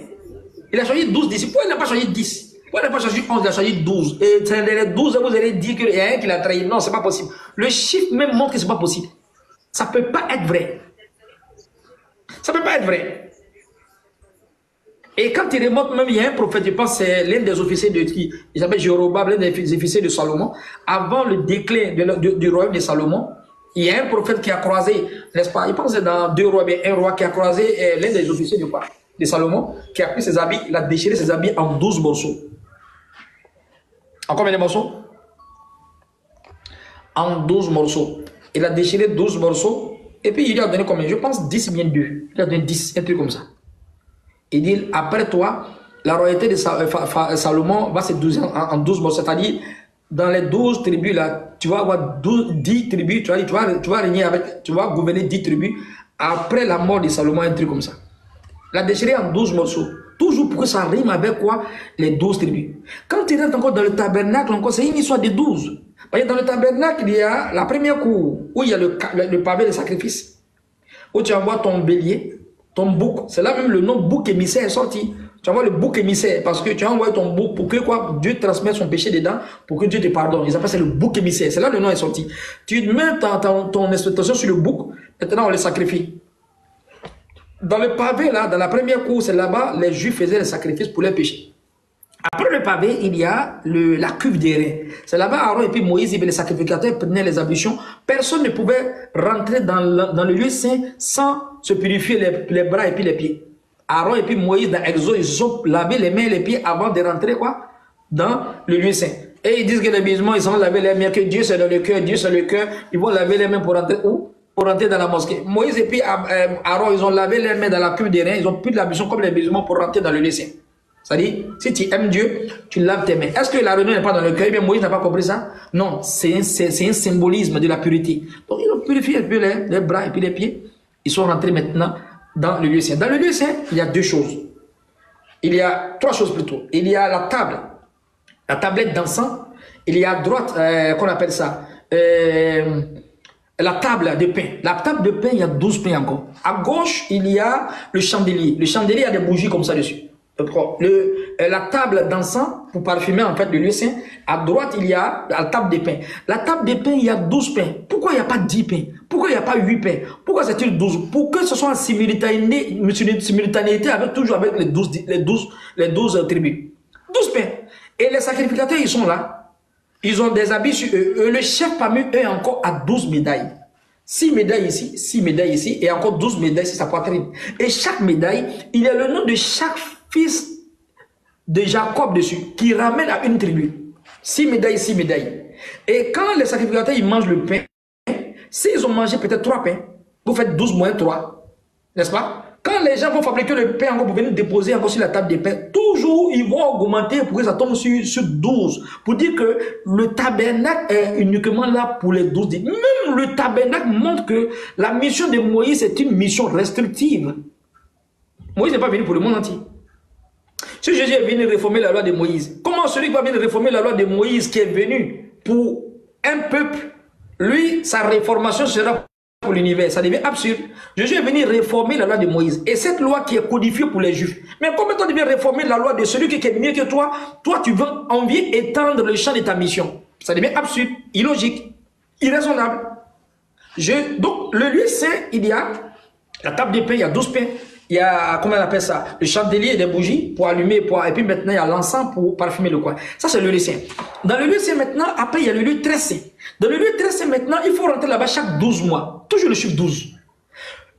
Il a choisi 12 disciples. Pourquoi il n'a pas choisi 10? Pourquoi il n'a pas choisi 11? Il a choisi 12. Et les 12, vous allez dire qu'il y a un qui l'a trahi. Non, ce n'est pas possible. Le chiffre même montre que ce n'est pas possible. Ça ne peut pas être vrai. Ça ne peut pas être vrai. Et quand il remonte, même il y a un prophète, je pense c'est l'un des officiers de qui, il s'appelle Jéroboam, l'un des officiers de Salomon. Avant le déclin du royaume de Salomon, il y a un prophète qui a croisé, n'est-ce pas? Il pense que c'est dans 2 rois, bien un roi qui a croisé l'un des officiers de Salomon, qui a pris ses habits, il a déchiré ses habits en 12 morceaux. En combien de morceaux? En 12 morceaux. Il a déchiré 12 morceaux, et puis il lui a donné combien? Je pense 10 bien 2. Il a donné 10, un truc comme ça. Il dit, après toi, la royauté de Salomon va se diviser en 12 morceaux. C'est-à-dire, dans les 12 tribus, là, tu vas avoir 10 tribus, tu vas régner avec, tu vas gouverner 10 tribus. Après la mort de Salomon, un truc comme ça. La déchiré en 12 morceaux. Toujours pour que ça rime avec quoi? Les 12 tribus. Quand tu rentres encore dans le tabernacle, encore, c'est une histoire de 12. Parce que dans le tabernacle, il y a la première cour, où il y a le pavé de sacrifice. Où tu envoies ton bélier, ton bouc. C'est là même le nom bouc émissaire est sorti. Tu envoies le bouc émissaire parce que tu as envoyé ton bouc pour que quoi? Dieu transmette son péché dedans, pour que Dieu te pardonne. Ils appellent ça le bouc émissaire. C'est là le nom est sorti. Tu mets ton expectation sur le bouc, maintenant on le sacrifie. Dans le pavé, là, dans la première cour, c'est là-bas, les Juifs faisaient les sacrifices pour leurs péchés. Après le pavé, il y a la cuve des reins. C'est là-bas, Aaron et puis Moïse, et puis les sacrificateurs prenaient les ablutions. Personne ne pouvait rentrer dans le lieu saint sans se purifier les bras et puis les pieds. Aaron et puis Moïse, dans Exode, ils se sont lavés les mains et les pieds avant de rentrer quoi? Dans le lieu saint. Et ils disent que les musulmans, ils ont lavé les mains, que Dieu c'est dans le cœur, Dieu c'est le cœur. Ils vont laver les mains pour rentrer où? Pour rentrer dans la mosquée. Moïse et puis Aaron, ils ont lavé les mains dans la cuve des reins, ils ont pris de l'ablution comme les musulmans pour rentrer dans le lieu saint. C'est-à-dire, si tu aimes Dieu, tu laves tes mains. Est-ce que la réunion n'est pas dans le cœur? Eh bien, Moïse n'a pas compris ça? Non, c'est un symbolisme de la pureté. Donc, ils ont purifié un peu les bras et puis les pieds. Ils sont rentrés maintenant dans le lieu saint. Dans le lieu saint, il y a 2 choses. Il y a 3 choses plutôt. Il y a la table, la tablette d'encens. Il y a à droite, qu'on appelle ça, la table de pain. La table de pain, il y a 12 pains encore. À gauche, il y a le chandelier. Le chandelier a des bougies comme ça dessus. La table d'encens pour parfumer en fait le lieu saint. À droite, il y a la table des pains. La table des pains, il y a 12 pains. Pourquoi il n'y a pas 10 pains? Pourquoi il n'y a pas 8 pains? Pourquoi c'est-il 12? Pour que ce soit en simultanéité avec, toujours avec les 12 tribus. 12 pains. Et les sacrificateurs, ils sont là. Ils ont des habits sur eux. Le chef parmi eux encore a 12 médailles. 6 médailles ici, 6 médailles ici, et encore 12 médailles sur sa poitrine. Et chaque médaille, il y a le nom de chaque fils de Jacob dessus, qui ramène à une tribu. 6 médailles, 6 médailles. Et quand les sacrificateurs, ils mangent le pain, s'ils ont mangé peut-être 3 pains, vous faites 12 moins 3. N'est-ce pas? Quand les gens vont fabriquer le pain encore pour venir déposer encore sur la table des pains, toujours ils vont augmenter pour que ça tombe sur 12. Pour dire que le tabernacle est uniquement là pour les 12. Même le tabernacle montre que la mission de Moïse est une mission restrictive. Moïse n'est pas venu pour le monde entier. Si Jésus est venu réformer la loi de Moïse, comment celui qui va venir réformer la loi de Moïse qui est venu pour un peuple, lui, sa réformation sera pour l'univers? Ça devient absurde. Jésus est venu réformer la loi de Moïse. Et cette loi qui est codifiée pour les Juifs. Mais comment tu viens réformer la loi de celui qui est mieux que toi? Toi, tu veux envier étendre le champ de ta mission. Ça devient absurde, illogique, irraisonnable. Donc, le lieu saint, il y a la table de pain, il y a 12 pains. Il y a, comment on appelle ça? Le chandelier et des bougies pour allumer, et puis maintenant il y a l'encens pour parfumer le coin. Ça c'est le lieu saint. Dans le lieu saint maintenant, après il y a le lieu très saint. Dans le lieu très saint maintenant, il faut rentrer là-bas chaque 12 mois. Toujours le chiffre 12.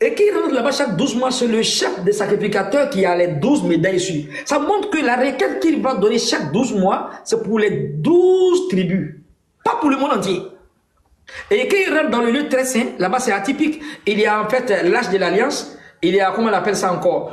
Et qui rentre là-bas chaque 12 mois, c'est le chef des sacrificateurs qui a les 12 médailles dessus. Ça montre que la requête qu'il va donner chaque 12 mois, c'est pour les 12 tribus. Pas pour le monde entier. Et quand il rentre dans le lieu très saint, là-bas c'est atypique. Il y a en fait l'âge de l'alliance. Il y a, comment on appelle ça encore?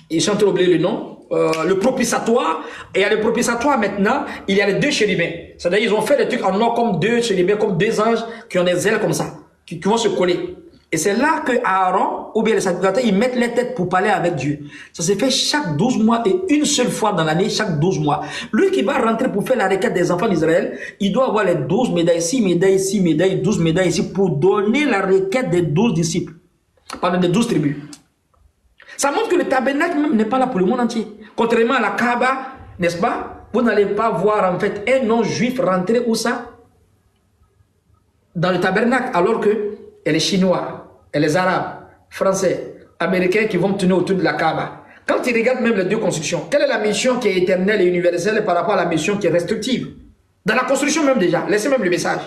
Ils sont oublié le nom. le propitiatoire. Et à le propitiatoire maintenant, il y a les deux chérubins. C'est-à-dire ils ont fait des trucs en or comme deux chérubins, comme deux anges qui ont des ailes comme ça, qui vont se coller. Et c'est là que Aaron, ou bien les sacrificateurs, ils mettent les têtes pour parler avec Dieu. Ça se fait chaque 12 mois et une seule fois dans l'année, chaque 12 mois. Lui qui va rentrer pour faire la requête des enfants d'Israël, il doit avoir les 12 médailles ici, médailles ici, médailles, 12 médailles ici, pour donner la requête des 12 disciples, pendant des 12 tribus. Ça montre que le tabernacle même n'est pas là pour le monde entier. Contrairement à la Kaaba, n'est-ce pas? Vous n'allez pas voir en fait un non-juif rentrer où ça? Dans le tabernacle, alors que et les Chinois, et les Arabes, Français, Américains qui vont tourner autour de la Kaaba. Quand ils regardent même les deux constructions, quelle est la mission qui est éternelle et universelle par rapport à la mission qui est restrictive? Dans la construction même déjà, laissez même le message.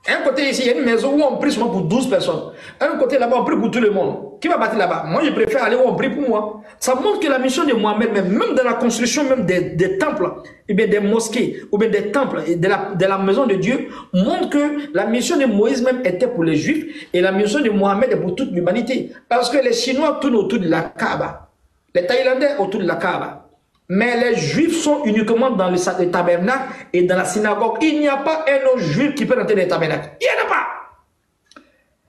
Un côté ici, il y a une maison où on prie seulement pour 12 personnes. Un côté là-bas, on prie pour tout le monde. Qui va bâtir là-bas? Moi, je préfère aller où on prie pour moi. Ça montre que la mission de Mohamed, même dans la construction même des temples, et bien des mosquées, ou bien des temples, et de la maison de Dieu, montre que la mission de Moïse même était pour les Juifs, et la mission de Mohamed est pour toute l'humanité. Parce que les Chinois tournent autour de la Kaaba. Les Thaïlandais autour de la Kaaba. Mais les Juifs sont uniquement dans le tabernacle et dans la synagogue. Il n'y a pas un autre Juif qui peut rentrer dans le tabernacle. Il n'y en a pas.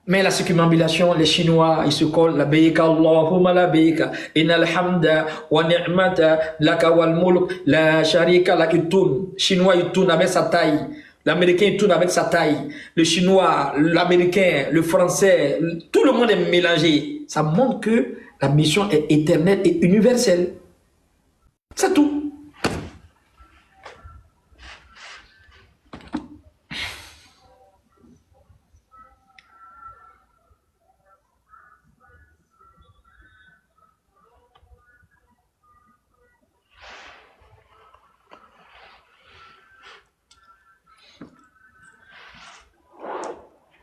Mais la circumambulation, les Chinois, ils se collent. La beika Allahumma la beika. Inal hamda wa ni'mata laka wal mulk la sharika la qui tourne. Chinois, il tourne avec sa taille. L'Américain, il tourne avec sa taille. Le Chinois, l'Américain, le Français, tout le monde est mélangé. Ça montre que la mission est éternelle et universelle. C'est tout.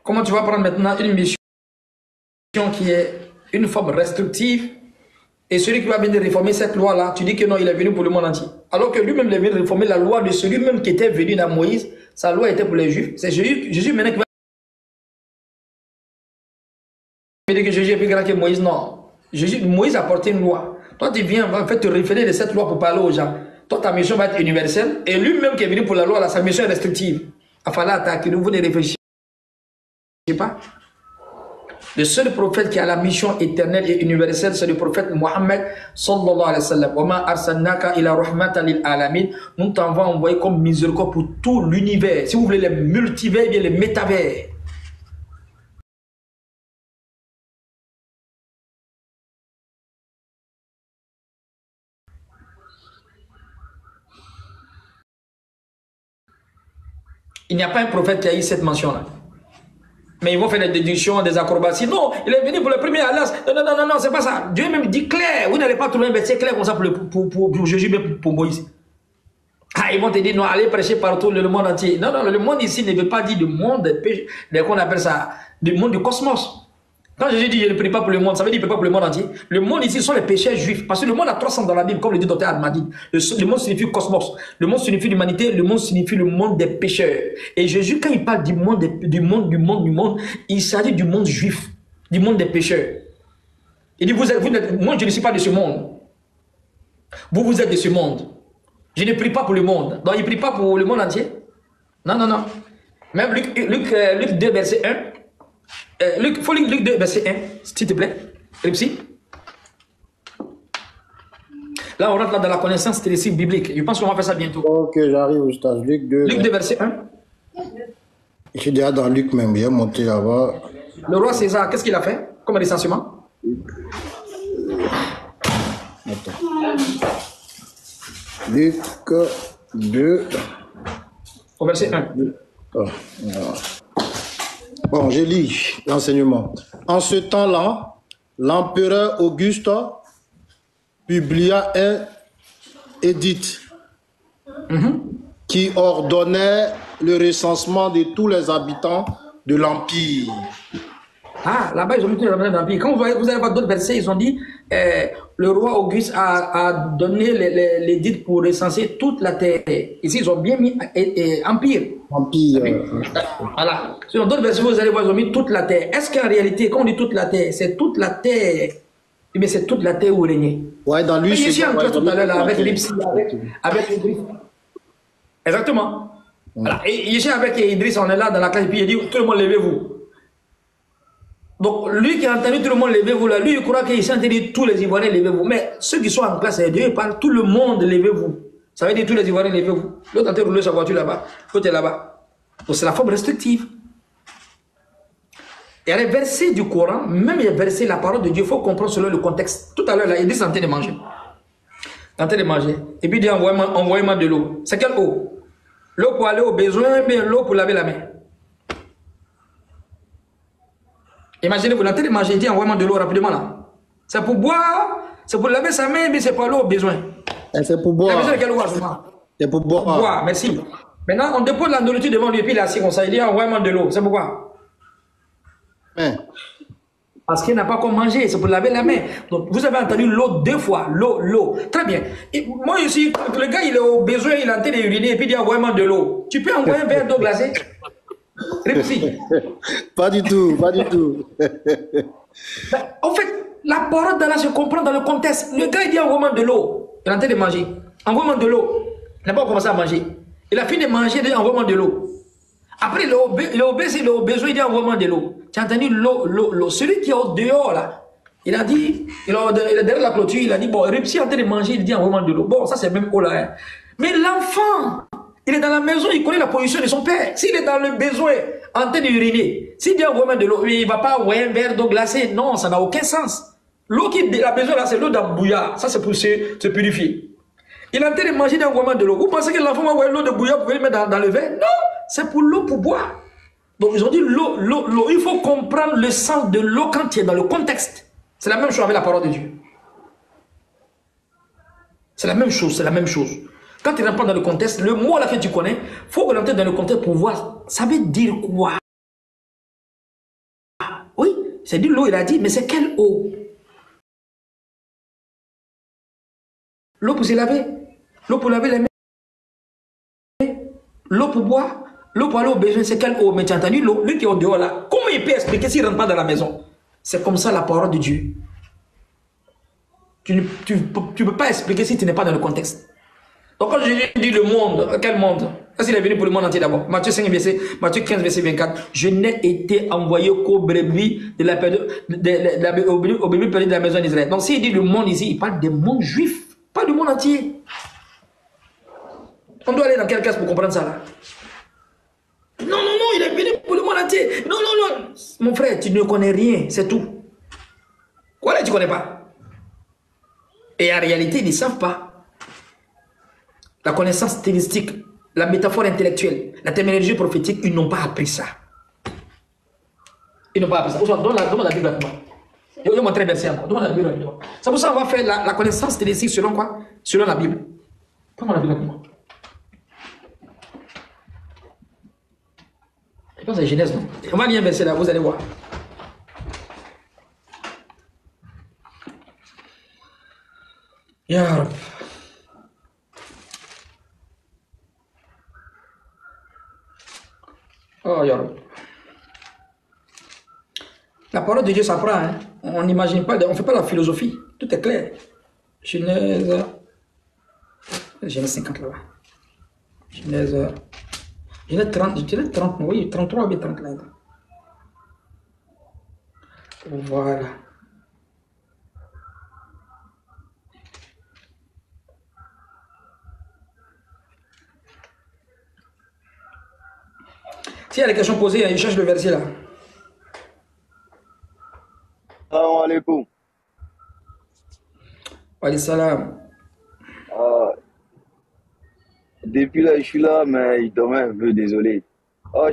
Comment tu vas prendre maintenant une mission qui est une forme restrictive? Et celui qui va venir réformer cette loi-là, tu dis que non, il est venu pour le monde entier. Alors que lui-même, il est venu réformer la loi de celui-même qui était venu dans Moïse. Sa loi était pour les Juifs. C'est Jésus maintenant qui va dire que Jésus est plus grand que Moïse. Non. Moïse a porté une loi. Toi, tu viens en fait te référer de cette loi pour parler aux gens. Toi, ta mission va être universelle. Et lui-même qui est venu pour la loi, là, sa mission est restrictive. Il fallait attaquer. Vous ne réfléchissez pas. Le seul prophète qui a la mission éternelle et universelle, c'est le prophète Mohammed sallallahu alayhi wa sallam. Wa ma arsalnaka ila rahmatan lil alamin. Nous t'avons envoyé comme miséricorde pour tout l'univers. Si vous voulez les multivers, bien les métavers. Il n'y a pas un prophète qui a eu cette mention-là. Mais ils vont faire des déductions, des acrobaties. Non, il est venu pour le premier alliance. Non, c'est pas ça. Dieu même dit clair. Vous n'allez pas trouver un verset clair comme ça pour Jésus, mais pour Moïse. Ah, ils vont te dire, non, allez prêcher partout le monde entier. Non, le monde ici ne veut pas dire le monde, qu'on appelle ça, le monde du cosmos. Quand Jésus dit, je ne prie pas pour le monde, ça veut dire, il ne prie pas pour le monde entier. Le monde ici sont les pécheurs juifs. Parce que le monde a 300 dans la Bible, comme le dit Dr. Al-Mahdi. Le monde signifie cosmos. Le monde signifie l'humanité. Le monde signifie le monde des pécheurs. Et Jésus, quand il parle du monde, il s'agit du monde juif. Du monde des pécheurs. Il dit, moi, je ne suis pas de ce monde. Vous êtes de ce monde. Je ne prie pas pour le monde. Donc, il ne prie pas pour le monde entier. Non. Même Luc 2, verset 1. Luc 2, verset 1, s'il te plaît. Ellipsie. Là, on rentre là dans la connaissance théologique biblique. Je pense qu'on va faire ça bientôt. Ok, j'arrive au stade. Luc 2, verset 1. Je suis déjà dans Luc même, j'ai monté là-bas. Le roi César, qu'est-ce qu'il a fait comme licenciement? Attends. Luc 2. Au verset 1. Oh, bon, je lis l'enseignement. En ce temps-là, l'empereur Auguste publia un édit qui ordonnait le recensement de tous les habitants de l'Empire. Ah, là-bas, ils ont mis tous les habitants de l'Empire. Quand vous allez voir d'autres versets, ils ont dit le roi Auguste a donné l'édit pour recenser toute la terre. Ici, ils ont bien mis Empire. Empire. Voilà. Sur d'autres versets, vous allez voir, ils ont mis toute la terre. Est-ce qu'en réalité, quand on dit toute la terre, c'est toute la terre, eh bien, c'est toute la terre où vous régnez. Ouais, dans lui, je suis en classe tout à l'heure avec Lipsy, avec Idriss. Exactement. Voilà. Et ici avec Idriss, on est là dans la classe, et puis il dit tout le monde levez-vous. Donc lui qui a entendu tout le monde levez-vous là, lui il croit qu'il s'est entendu tous les Ivoiriens levez-vous. Mais ceux qui sont en classe, Dieu parle tout le monde levez-vous. Ça veut dire tous les Ivoiriens levez-vous. L'autre a roulé sa voiture là-bas, l'autre est là-bas. Donc c'est la forme restrictive. Il y a les versets du Coran, même les versets, la parole de Dieu, il faut comprendre selon le contexte. Tout à l'heure, là, il dit c'est en train de manger. En train de manger. Et puis il dit envoyez-moi de l'eau. C'est quelle eau? L'eau pour aller au besoin, bien l'eau pour laver la main. Imaginez, vous êtes en train de manger, il dit envoyez-moi de l'eau rapidement là. C'est pour boire, c'est pour laver sa main, mais c'est pas l'eau au besoin. C'est pour boire. C'est pour boire. Pour boire, merci. Maintenant, on dépose la nourriture devant lui, puis il est assis comme ça, il dit envoyez-moi de l'eau. C'est pourquoi? Parce qu'il n'a pas quoi manger, c'est pour laver la main. Donc vous avez entendu l'eau 2 fois, l'eau. Très bien. Et moi ici, le gars il est au besoin, il est en train d'uriner et puis il dit envoie-moi de l'eau. Tu peux envoyer un verre d'eau glacée? Réussi. Pas du tout, pas du tout. En fait, la parole d'Allah se comprend dans le contexte. Le gars il dit envoie-moi de l'eau. Il est en train de manger. Envoie-moi de l'eau. Il n'a pas commencé à manger. Il a fini de manger, il dit envoie-moi de l'eau. Après, il est au besoin, il dit envoie-moi de l'eau. Tu as entendu l'eau. Celui qui est au dehors là, il a dit, il est derrière la clôture, il a dit, bon, Ripsi est en train de manger, il dit envoie-moi de l'eau. Bon, ça c'est même eau là. Hein. Mais l'enfant, il est dans la maison, il connaît la position de son père. S'il est dans le besoin, en train d'uriner, s'il dit envoie-moi de l'eau, il ne va pas envoyer un verre d'eau glacée. Non, ça n'a aucun sens. L'eau qu'il a besoin là, c'est l'eau d'Abouya. Ça c'est pour se purifier. Il est en train de manger d'un envoie-moi de l'eau. Vous pensez que l'enfant va envoyer l'eau de bouillard pour le mettre dans le verre? Non, c'est pour l'eau pour boire. Donc ils ont dit l'eau. Il faut comprendre le sens de l'eau quand tu es dans le contexte. C'est la même chose avec la parole de Dieu. C'est la même chose, Quand tu rentres pas dans le contexte, le mot là que tu connais, il faut rentrer dans le contexte pour voir. Ça veut dire quoi? Oui, c'est dit l'eau, il a dit, mais c'est quelle eau? L'eau pour se laver, l'eau pour laver les mains, l'eau pour boire. L'eau pour aller au besoin, c'est quelle eau? Mais tu as entendu l'eau? Lui qui est au dehors là, comment il peut expliquer s'il ne rentre pas dans la maison? C'est comme ça la parole de Dieu. Tu ne peux pas expliquer si tu n'es pas dans le contexte. Donc quand Jésus dit le monde, quel monde? Est-ce qu'il est venu pour le monde entier d'abord? Matthieu 5, Matthieu 15, verset 24. Je n'ai été envoyé qu'aux brebis de la au brebis perdu de la maison d'Israël. Donc s'il dit le monde ici, il parle des mondes juifs, pas du monde entier. On doit aller dans quelle classe pour comprendre ça là? Non, il est venu pour le monde entier. Non. Mon frère, tu ne connais rien, c'est tout. Quoi là, tu ne connais pas? Et en réalité, ils ne savent pas. La connaissance stylistique, la métaphore intellectuelle, la terminologie prophétique, ils n'ont pas appris ça. Ils n'ont pas appris ça. Donne la Bible à toi. Je vais montrer verset encore. Donne la Bible à toi. C'est pour ça qu'on va faire la connaissance stylistique selon quoi? Selon la Bible. Prends-moi la Bible à moi. Je pense que c'est Genèse, non? On va lire un verset là, vous allez voir. Ya Rab. Oh, Ya Rab. La parole de Dieu s'apprend, hein? On n'imagine pas, on ne fait pas la philosophie. Tout est clair. Genèse 50 là-bas. Genèse 30, oui, 33 ou 30 là. Voilà. S'il y a des questions posées, il cherche le verset là. Salam alaikum. Wa alayhi salam. Depuis là, je suis là, mais je dormais un peu, désolé.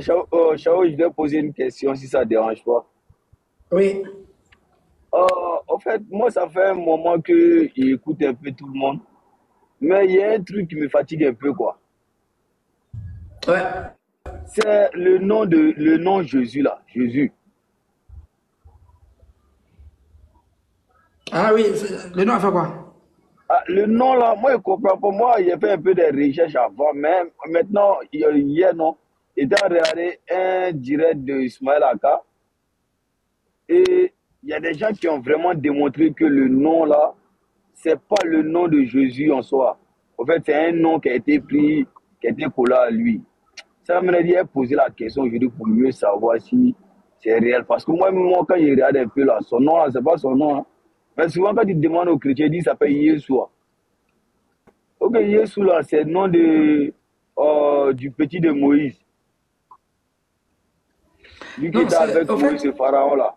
Chao, je vais poser une question si ça ne dérange pas. Oui. En fait, moi, ça fait un moment que j'écoute un peu tout le monde. Mais il y a un truc qui me fatigue un peu, quoi. Ouais. C'est le nom Jésus, là. Jésus. Ah oui, le nom a fait quoi? Le nom là, moi je comprends pas. Moi, j'ai fait un peu de recherches avant, mais maintenant, hier, non, j'étais en regarder un direct de Ismaël Aka. Et il y a des gens qui ont vraiment démontré que le nom là, c'est pas le nom de Jésus en soi. En fait, c'est un nom qui a été pris, qui a été collé à lui. Ça m'a dit, poser la question aujourd'hui pour mieux savoir si c'est réel. Parce que moi, quand je regarde un peu là, son nom, là, c'est pas son nom. Hein. Mais souvent, quand il demande aux chrétiens, il dit qu'il s'appelle Yeshua. Ok, Yeshua, là, c'est le nom du petit de Moïse. Lui qui était avec Moïse, ce pharaon là.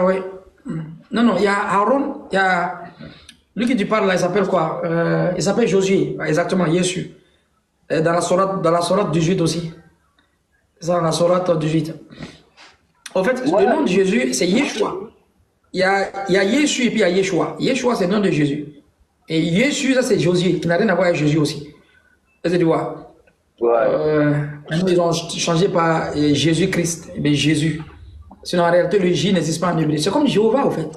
Oui. Non, il y a Aaron, il y a... Lui qui tu parles là, il s'appelle quoi? Il s'appelle Josué, exactement, Yeshua. Dans la sourate 18 aussi. C'est ça, dans la sourate 18. En fait, le nom de Jésus, c'est Yeshua. Il y a Yeshua et puis il y a Yeshua. Yeshua, c'est le nom de Jésus. Et Yeshua, ça c'est Josué, qui n'a rien à voir avec Jésus aussi. Est-ce que tu vois? Maintenant, ils ont changé par Jésus-Christ, mais Jésus. Sinon, en réalité, le J n'existe pas en hébreu. C'est comme Jéhovah, en fait.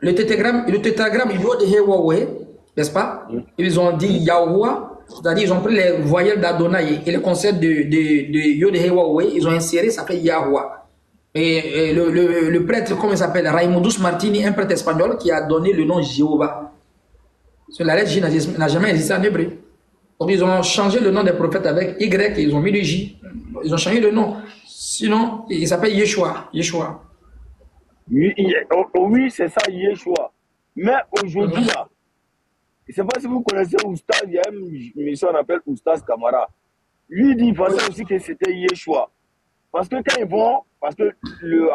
Le tétragramme, Yod-Hé-Wah-Weh, n'est-ce pas? Ils ont dit Yahweh, c'est-à-dire ils ont pris les voyelles d'Adonai et le concept de Yod-Hé-Wah-Weh, ils ont inséré, ça fait Yahweh. Et le prêtre, comment il s'appelle? Raimundus Martini, un prêtre espagnol qui a donné le nom Jéhovah. La lettre J n'a jamais existé en hébreu. Donc ils ont changé le nom des prophètes avec Y et ils ont mis le J. Ils ont changé le nom. Sinon, il s'appelle Yeshua. Yeshua. Oui, c'est ça, Yeshua. Mais aujourd'hui, là, je ne sais pas si vous connaissez Oustaz, il y a un monsieur qu'on appelle Oustaz Kamara. Lui, il dit, il pensait aussi que c'était Yeshua. Parce que quand ils vont, parce que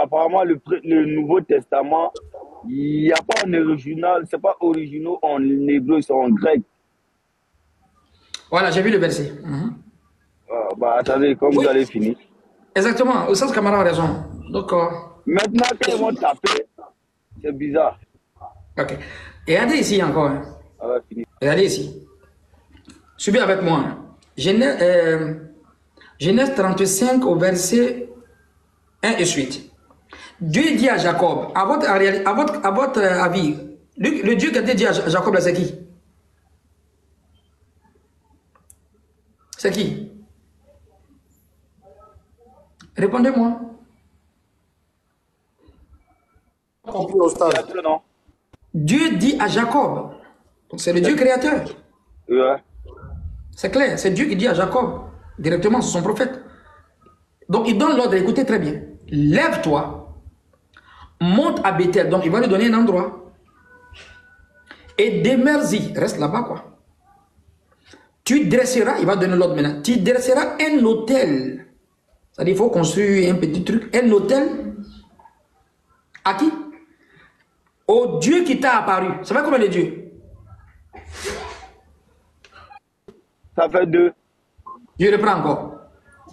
apparemment, le Nouveau Testament, il n'y a pas en original, c'est pas original en hébreu, c'est en grec. Voilà, j'ai vu le verset. Attendez, comme vous allez finir. Exactement, Oustaz Kamara a raison. Donc, maintenant, quand ils vont taper, c'est bizarre. Ok. Et regardez ici encore. Hein. Regardez ici. Suivez avec moi. Genèse 35 au verset 1 et suite. Dieu dit à Jacob, à votre avis, le Dieu qui a dit à Jacob, c'est qui? C'est qui? Répondez-moi. Dieu dit à Jacob. C'est le Dieu créateur. Ouais. C'est clair, c'est Dieu qui dit à Jacob, directement, c'est son prophète. Donc il donne l'ordre, écoutez très bien. Lève-toi, monte à Bethel. Donc il va lui donner un endroit. Et demeure-y, reste là-bas quoi. Tu dresseras, il va donner l'ordre maintenant, tu dresseras un hôtel. C'est-à-dire il faut construire un petit truc, un hôtel. À qui? Au Dieu qui t'a apparu. Ça fait combien de dieux? Ça fait 2. Je reprends encore.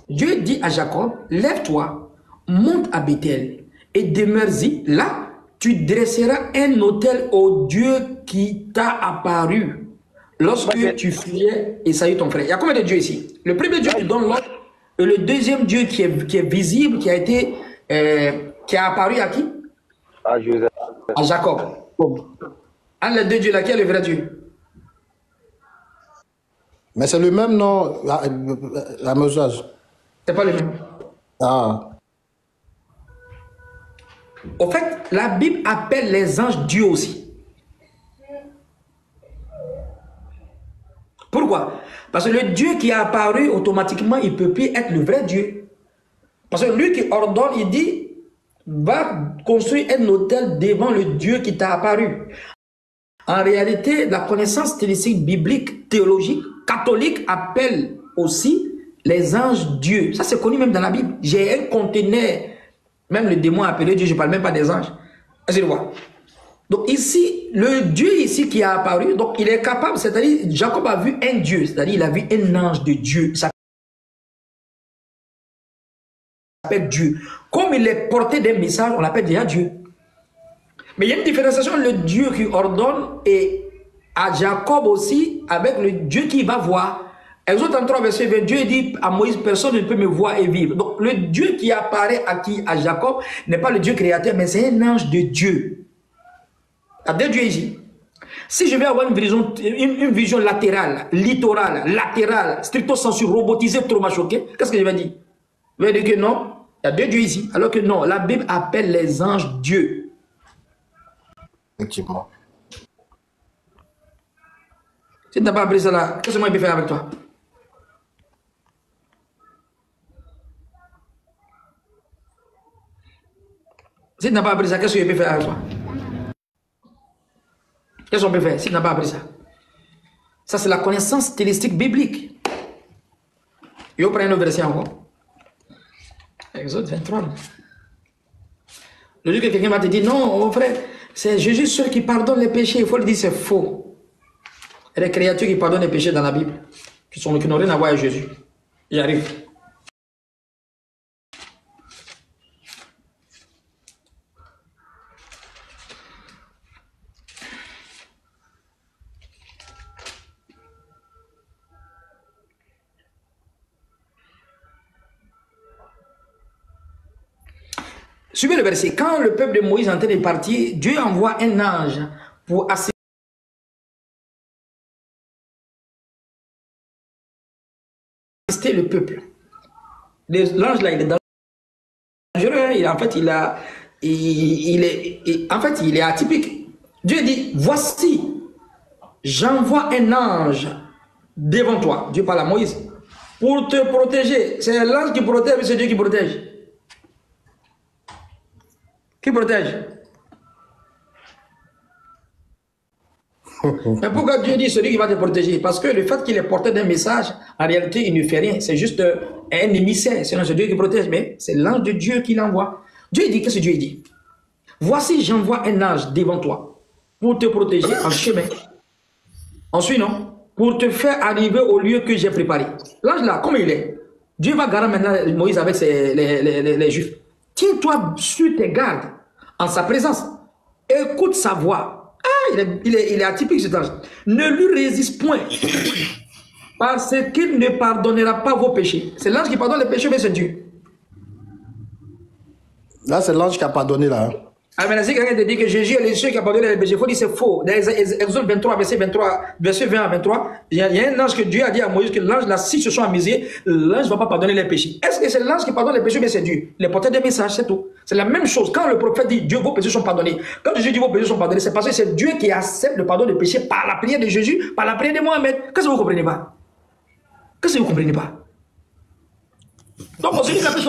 Dieu dit à Jacob, lève-toi, monte à Bethel et demeure-y. Là, tu dresseras un autel au Dieu qui t'a apparu lorsque tu fuyais Esaü ton frère. Il y a combien de dieux ici? Le premier Dieu qui donne l'ordre et le deuxième Dieu qui est visible, qui a apparu à qui? À Joseph. À Jacob. Un les deux dieux là, qui est le vrai Dieu? Mais c'est le même nom, la message. C'est pas le même. Ah. Au fait, la Bible appelle les anges Dieu aussi. Pourquoi? Parce que le Dieu qui est apparu, automatiquement, il ne peut plus être le vrai Dieu. Parce que lui qui ordonne, il dit, va construire un autel devant le Dieu qui t'a apparu. En réalité, la connaissance stylistique, biblique, théologique, catholique appelle aussi les anges Dieu. Ça, c'est connu même dans la Bible. J'ai un conteneur, même le démon appelé Dieu, je ne parle même pas des anges. Est-ce que tu vois? Donc ici, le Dieu ici qui a apparu, donc il est capable, c'est-à-dire, Jacob a vu un Dieu, c'est-à-dire il a vu un ange de Dieu. Ça s'appelle Dieu. Comme il est porté d'un message, on l'appelle déjà Dieu. Mais il y a une différenciation, le Dieu qui ordonne et à Jacob aussi, avec le Dieu qui va voir. Exode 33, verset 20, Dieu dit à Moïse, personne ne peut me voir et vivre. Donc le Dieu qui apparaît à Jacob n'est pas le Dieu créateur, mais c'est un ange de Dieu. Il y a deux dieux ici. Si je vais avoir une vision latérale, littorale, latérale, stricto sensu, robotisée, trop machoquée, qu'est-ce que je vais dire? Je vais dire que non, il y a deux dieux ici. Alors que non, la Bible appelle les anges Dieu. Effectivement. Si tu n'as pas appris ça là, qu'est-ce que moi je peux faire avec toi? Si tu n'as pas appris ça, qu'est-ce que je peux faire avec toi? Qu'est-ce qu'on peut faire si tu n'as pas appris ça? Ça, c'est la connaissance stylistique biblique. Je prends le verset encore. Exode 23. Le jour que quelqu'un va te dire, non, mon frère, c'est Jésus seul qui pardonne les péchés. Il faut le dire, c'est faux. Il y a des créatures qui pardonnent les péchés dans la Bible, qui n'ont rien à voir avec Jésus. J'arrive. Suivez le verset. Quand le peuple de Moïse est en train de partir, Dieu envoie un ange pour assister le peuple. L'ange là, il est dangereux. En fait, il est atypique. Dieu dit, voici, j'envoie un ange devant toi. Dieu parle à Moïse pour te protéger. C'est l'ange qui protège, mais c'est Dieu qui protège. Qui protège? Mais pourquoi Dieu dit celui qui va te protéger? Parce que le fait qu'il est porteur d'un message, en réalité, il ne fait rien. C'est juste un émissaire. Sinon, c'est Dieu qui protège, mais c'est l'ange de Dieu qui l'envoie. Dieu dit, qu'est-ce que Dieu dit? Voici, j'envoie un ange devant toi pour te protéger en chemin. Ensuite, non, pour te faire arriver au lieu que j'ai préparé. L'ange là, comme il est, Dieu va garantir maintenant Moïse avec les Juifs. Tiens-toi sur tes gardes en sa présence. Écoute sa voix. Ah, il est atypique cet ange. Ne lui résiste point. Parce qu'il ne pardonnera pas vos péchés. C'est l'ange qui pardonne les péchés, mais c'est Dieu. Là, c'est l'ange qui a pardonné là. Ah, mais si quelqu'un te dit que Jésus est le seul qui a pardonné les péchés, il faut dire c'est faux. Dans Exode 23, verset 20 à 23, il y a un ange que Dieu a dit à Moïse que l'ange là, s'ils se sont amusés, l'ange ne va pas pardonner les péchés. Est-ce que c'est l'ange qui pardonne les péchés, mais c'est Dieu? Les porteurs des messages, c'est tout. C'est la même chose. Quand le prophète dit Dieu, vos péchés sont pardonnés. Quand Jésus dit vos péchés sont pardonnés, c'est parce que c'est Dieu qui accepte le pardon des péchés par la prière de Jésus, par la prière de Mohamed. Qu'est-ce que vous ne comprenez pas? Qu'est-ce que vous ne comprenez pas? Donc, celui qui a pris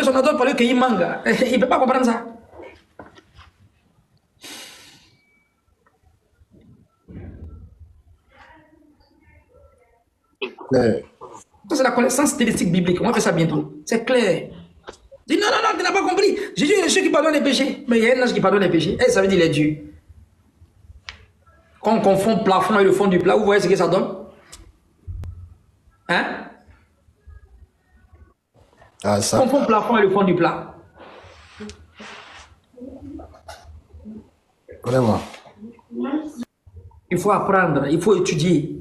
son adore pour qu'il manque, il ne peut pas comprendre ça. Ça, c'est la connaissance stylistique biblique. On va faire ça bientôt. C'est clair. Dis non, tu n'as pas compris. Jésus est celui qui pardonne les péchés. Mais il y a un ange qui pardonne les péchés. Et ça veut dire les dieux. Quand on confond le plafond et le fond du plat, vous voyez ce que ça donne? Hein? Ah, ça. Confond le plafond et le fond du plat. Vraiment. Il faut apprendre, il faut étudier.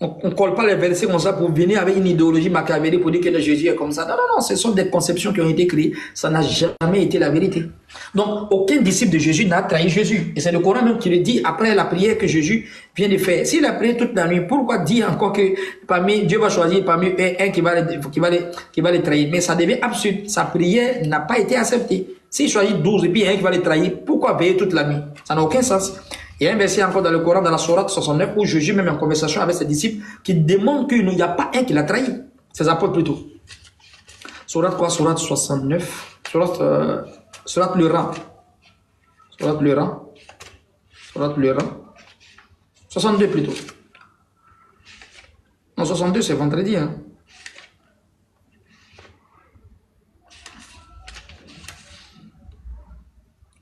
On ne colle pas les versets comme ça pour venir avec une idéologie machiavélique pour dire que le Jésus est comme ça. Non, ce sont des conceptions qui ont été créées. Ça n'a jamais été la vérité. Donc, aucun disciple de Jésus n'a trahi Jésus. Et c'est le Coran même qui le dit après la prière que Jésus vient de faire. S'il a prié toute la nuit, pourquoi dire encore que Dieu va choisir parmi eux un qui va les trahir? Mais ça devient absurde. Sa prière n'a pas été acceptée. S'il choisit 12 et puis un qui va les trahir, pourquoi veiller toute la nuit? Ça n'a aucun sens. Il y a un verset encore dans le Coran, dans la sourate 69, où Jésus, même en conversation avec ses disciples, qui démontre qu'il n'y a pas un qui l'a trahi. Ses apôtres plutôt. Sourate quoi? Sourate 69. Sourate le rang. Sourate le rang. Sourate le rang. 62 plutôt. Non, 62 c'est vendredi. Hein.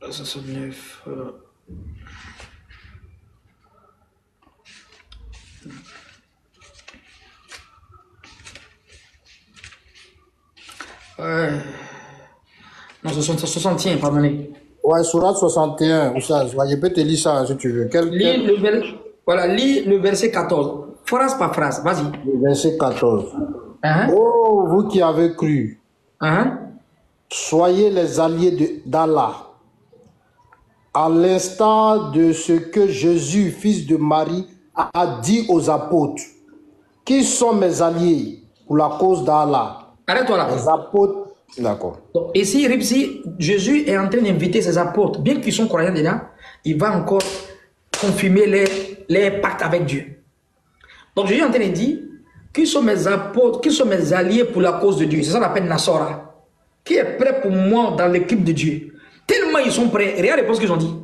« 69... Non, 61, pardonnez. Ouais, Sourate 61, ou ça, je peux te lire ça si tu veux. Lis le verset 14. Phrase par phrase, vas-y. Le verset 14. Oh, vous qui avez cru, soyez les alliés d'Allah, à l'instar de ce que Jésus, fils de Marie, a dit aux apôtres. Qui sont mes alliés pour la cause d'Allah? Arrête-toi là. Les apôtres. D'accord. Donc, ici, Ripsi, Jésus est en train d'inviter ses apôtres, bien qu'ils sont croyants dedans, il va encore confirmer les pactes avec Dieu. Donc Jésus est en train de dire, qui sont mes apôtres, qui sont mes alliés pour la cause de Dieu? C'est ça qu'on appelle Nassora. Qui est prêt pour moi dans l'équipe de Dieu? Tellement ils sont prêts. Regarde les réponses qu'ils ont dit.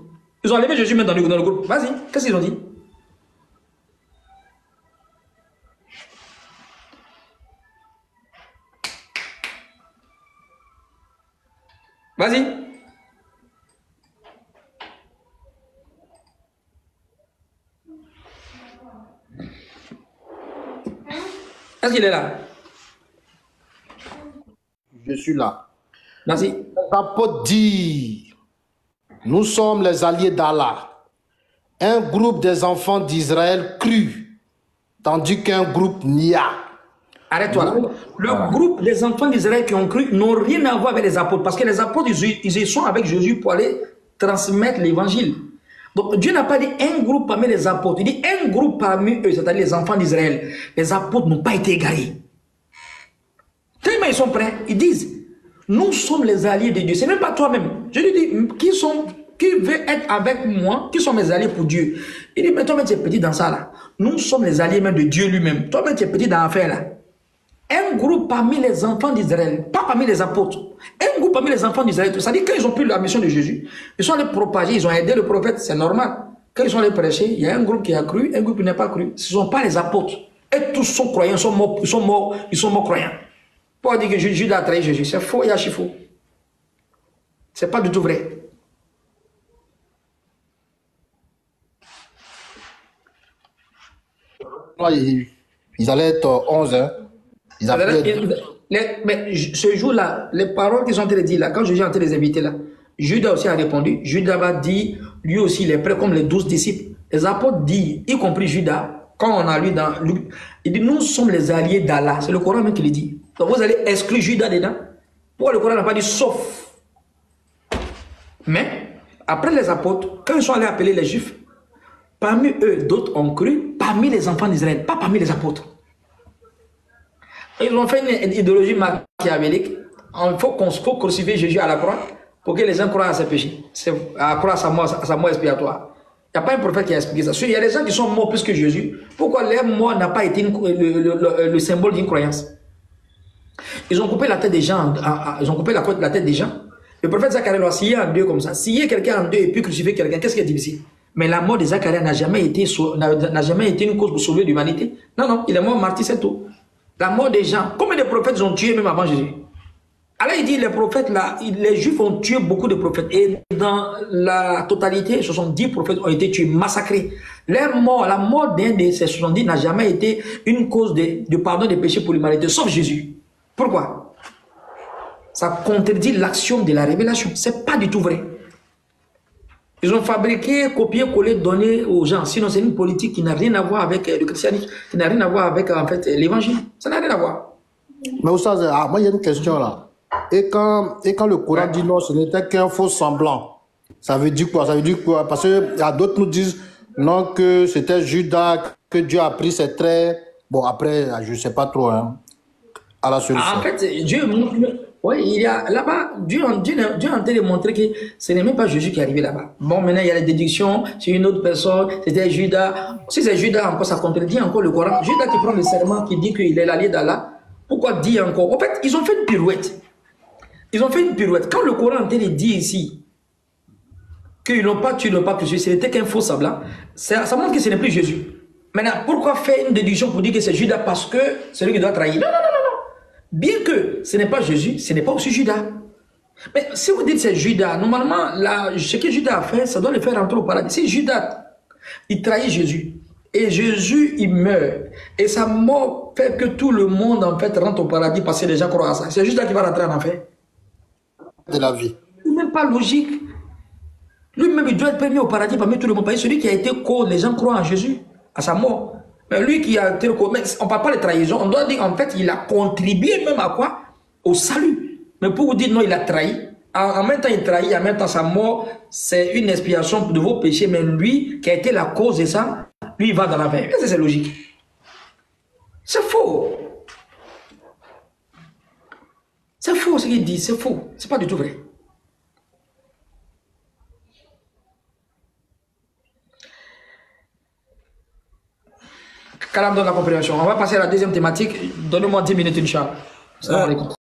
Ils ont enlevé Jésus même dans le groupe. Vas-y, qu'est-ce qu'ils ont dit? Vas-y. Est-ce qu'il est là? Je suis là. Vas-y. L'apôtre dit, nous sommes les alliés d'Allah. Un groupe des enfants d'Israël crut, tandis qu'un groupe nia. Arrête-toi là. Le groupe des enfants d'Israël qui ont cru n'ont rien à voir avec les apôtres. Parce que les apôtres, ils sont avec Jésus pour aller transmettre l'évangile. Donc Dieu n'a pas dit un groupe parmi les apôtres. Il dit un groupe parmi eux, c'est-à-dire les enfants d'Israël. Les apôtres n'ont pas été égarés. Tellement ils sont prêts. Ils disent, nous sommes les alliés de Dieu. C'est même pas toi-même. Je lui dis, qui veut être avec moi? Qui sont mes alliés pour Dieu? Il dit, mais toi-même tu es petit dans ça là. Nous sommes les alliés même de Dieu lui-même. Toi-même tu es petit dans l'affaire là. Un groupe parmi les enfants d'Israël, pas parmi les apôtres. Un groupe parmi les enfants d'Israël, c'est-à-dire quand ils ont pris la mission de Jésus, ils sont allés propager, ils ont aidé le prophète, c'est normal. Quand ils sont allés prêcher, il y a un groupe qui a cru, un groupe qui n'a pas cru. Ce ne sont pas les apôtres. Et tous sont croyants, ils sont morts croyants. Pour dire que Judas a trahi Jésus, c'est faux et archi faux. C'est pas du tout vrai. Ils allaient être 11, hein. Mais ce jour-là, les paroles qu'ils ont en train de dire là, quand Jésus est en train de les inviter là, Judas aussi a répondu. Judas va dire, lui aussi, il est prêt comme les 12 disciples. Les apôtres disent, y compris Judas, quand on a lu dans Luc, il dit, nous sommes les alliés d'Allah. C'est le Coran même qui le dit. Donc vous allez exclure Judas dedans. Pourquoi le Coran n'a pas dit sauf? Mais, après les apôtres, quand ils sont allés appeler les Juifs, parmi eux, d'autres ont cru, parmi les enfants d'Israël, pas parmi les apôtres. Ils ont fait une idéologie machiavélique. Il faut crucifier Jésus à la croix pour que les gens croient à ses péchés, à croire à sa mort expiatoire. Il n'y a pas un prophète qui a expliqué ça. Il y a des gens qui sont morts plus que Jésus. Pourquoi leur mort n'a pas été le symbole d'une croyance? Ils ont coupé la tête des gens. Ils ont coupé la tête des gens. Le prophète Zacharie l'a scié en deux comme ça. Scier quelqu'un en deux et puis crucifier quelqu'un, qu'est-ce qui est difficile? Mais la mort de Zacharie n'a jamais été une cause pour sauver l'humanité. Non, non, il est mort martyr, c'est tout. La mort des gens. Combien de prophètes ont tué même avant Jésus? Alors il dit, les prophètes là, les Juifs ont tué beaucoup de prophètes. Et dans la totalité, 70 prophètes ont été tués, massacrés. La mort d'un de ces 70 n'a jamais été une cause de pardon des péchés pour l'humanité, sauf Jésus. Pourquoi? Ça contredit l'action de la révélation. C'est pas du tout vrai. Ils ont fabriqué, copié, collé, donné aux gens. Sinon, c'est une politique qui n'a rien à voir avec le christianisme, qui n'a rien à voir avec en fait l'évangile. Ça n'a rien à voir. Mais Oustaz, moi il y a une question là. Et quand le Coran dit non, ce n'était qu'un faux semblant, ça veut dire quoi? Ça veut dire quoi? Parce que y a d'autres nous disent non, que c'était Judas, que Dieu a pris ses traits. Bon, après, je ne sais pas trop, hein, à la solution. En fait, Dieu montre. Oui, il y a là-bas, Dieu est en train de montrer que ce n'est même pas Jésus qui est arrivé là-bas. Bon, maintenant, il y a les déductions sur une autre personne, c'était Judas. Si c'est Judas, encore, ça contredit encore le Coran. Judas qui prend le serment, qui dit qu'il est l'allié d'Allah. Pourquoi dire encore? En fait, ils ont fait une pirouette. Ils ont fait une pirouette. Quand le Coran est en train de dire ici qu'ils n'ont pas tué, ce n'était qu'un faux semblant, ça montre que ce n'est plus Jésus. Maintenant, pourquoi faire une déduction pour dire que c'est Judas parce que c'est lui qui doit trahir? Non, non, non, non. Bien que ce n'est pas Jésus, ce n'est pas aussi Judas. Mais si vous dites c'est Judas, normalement, ce que Judas a fait, ça doit le faire rentrer au paradis. Si Judas, il trahit Jésus, et Jésus, il meurt, et sa mort fait que tout le monde, en fait, rentre au paradis parce que les gens croient à ça. C'est Judas qui va rentrer en enfer. De la vie. C'est même pas logique. Lui-même, il doit être permis au paradis parmi tout le monde. Parce que celui qui a été cause, les gens croient en Jésus, à sa mort. Mais lui qui a été cause, on ne parle pas de trahison, on doit dire en fait, il a contribué même à quoi? Au salut. Mais pour vous dire non, il a trahi. En même temps, il trahit, en même temps, sa mort, c'est une expiation de vos péchés. Mais lui, qui a été la cause de ça, lui, il va dans l'enfer. Est-ce que c'est logique? C'est faux. C'est faux ce qu'il dit, c'est faux. C'est pas du tout vrai. Kalam donne la compréhension. On va passer à la deuxième thématique. Donnez-moi 10 minutes, Inch'Allah. Salam alaikum.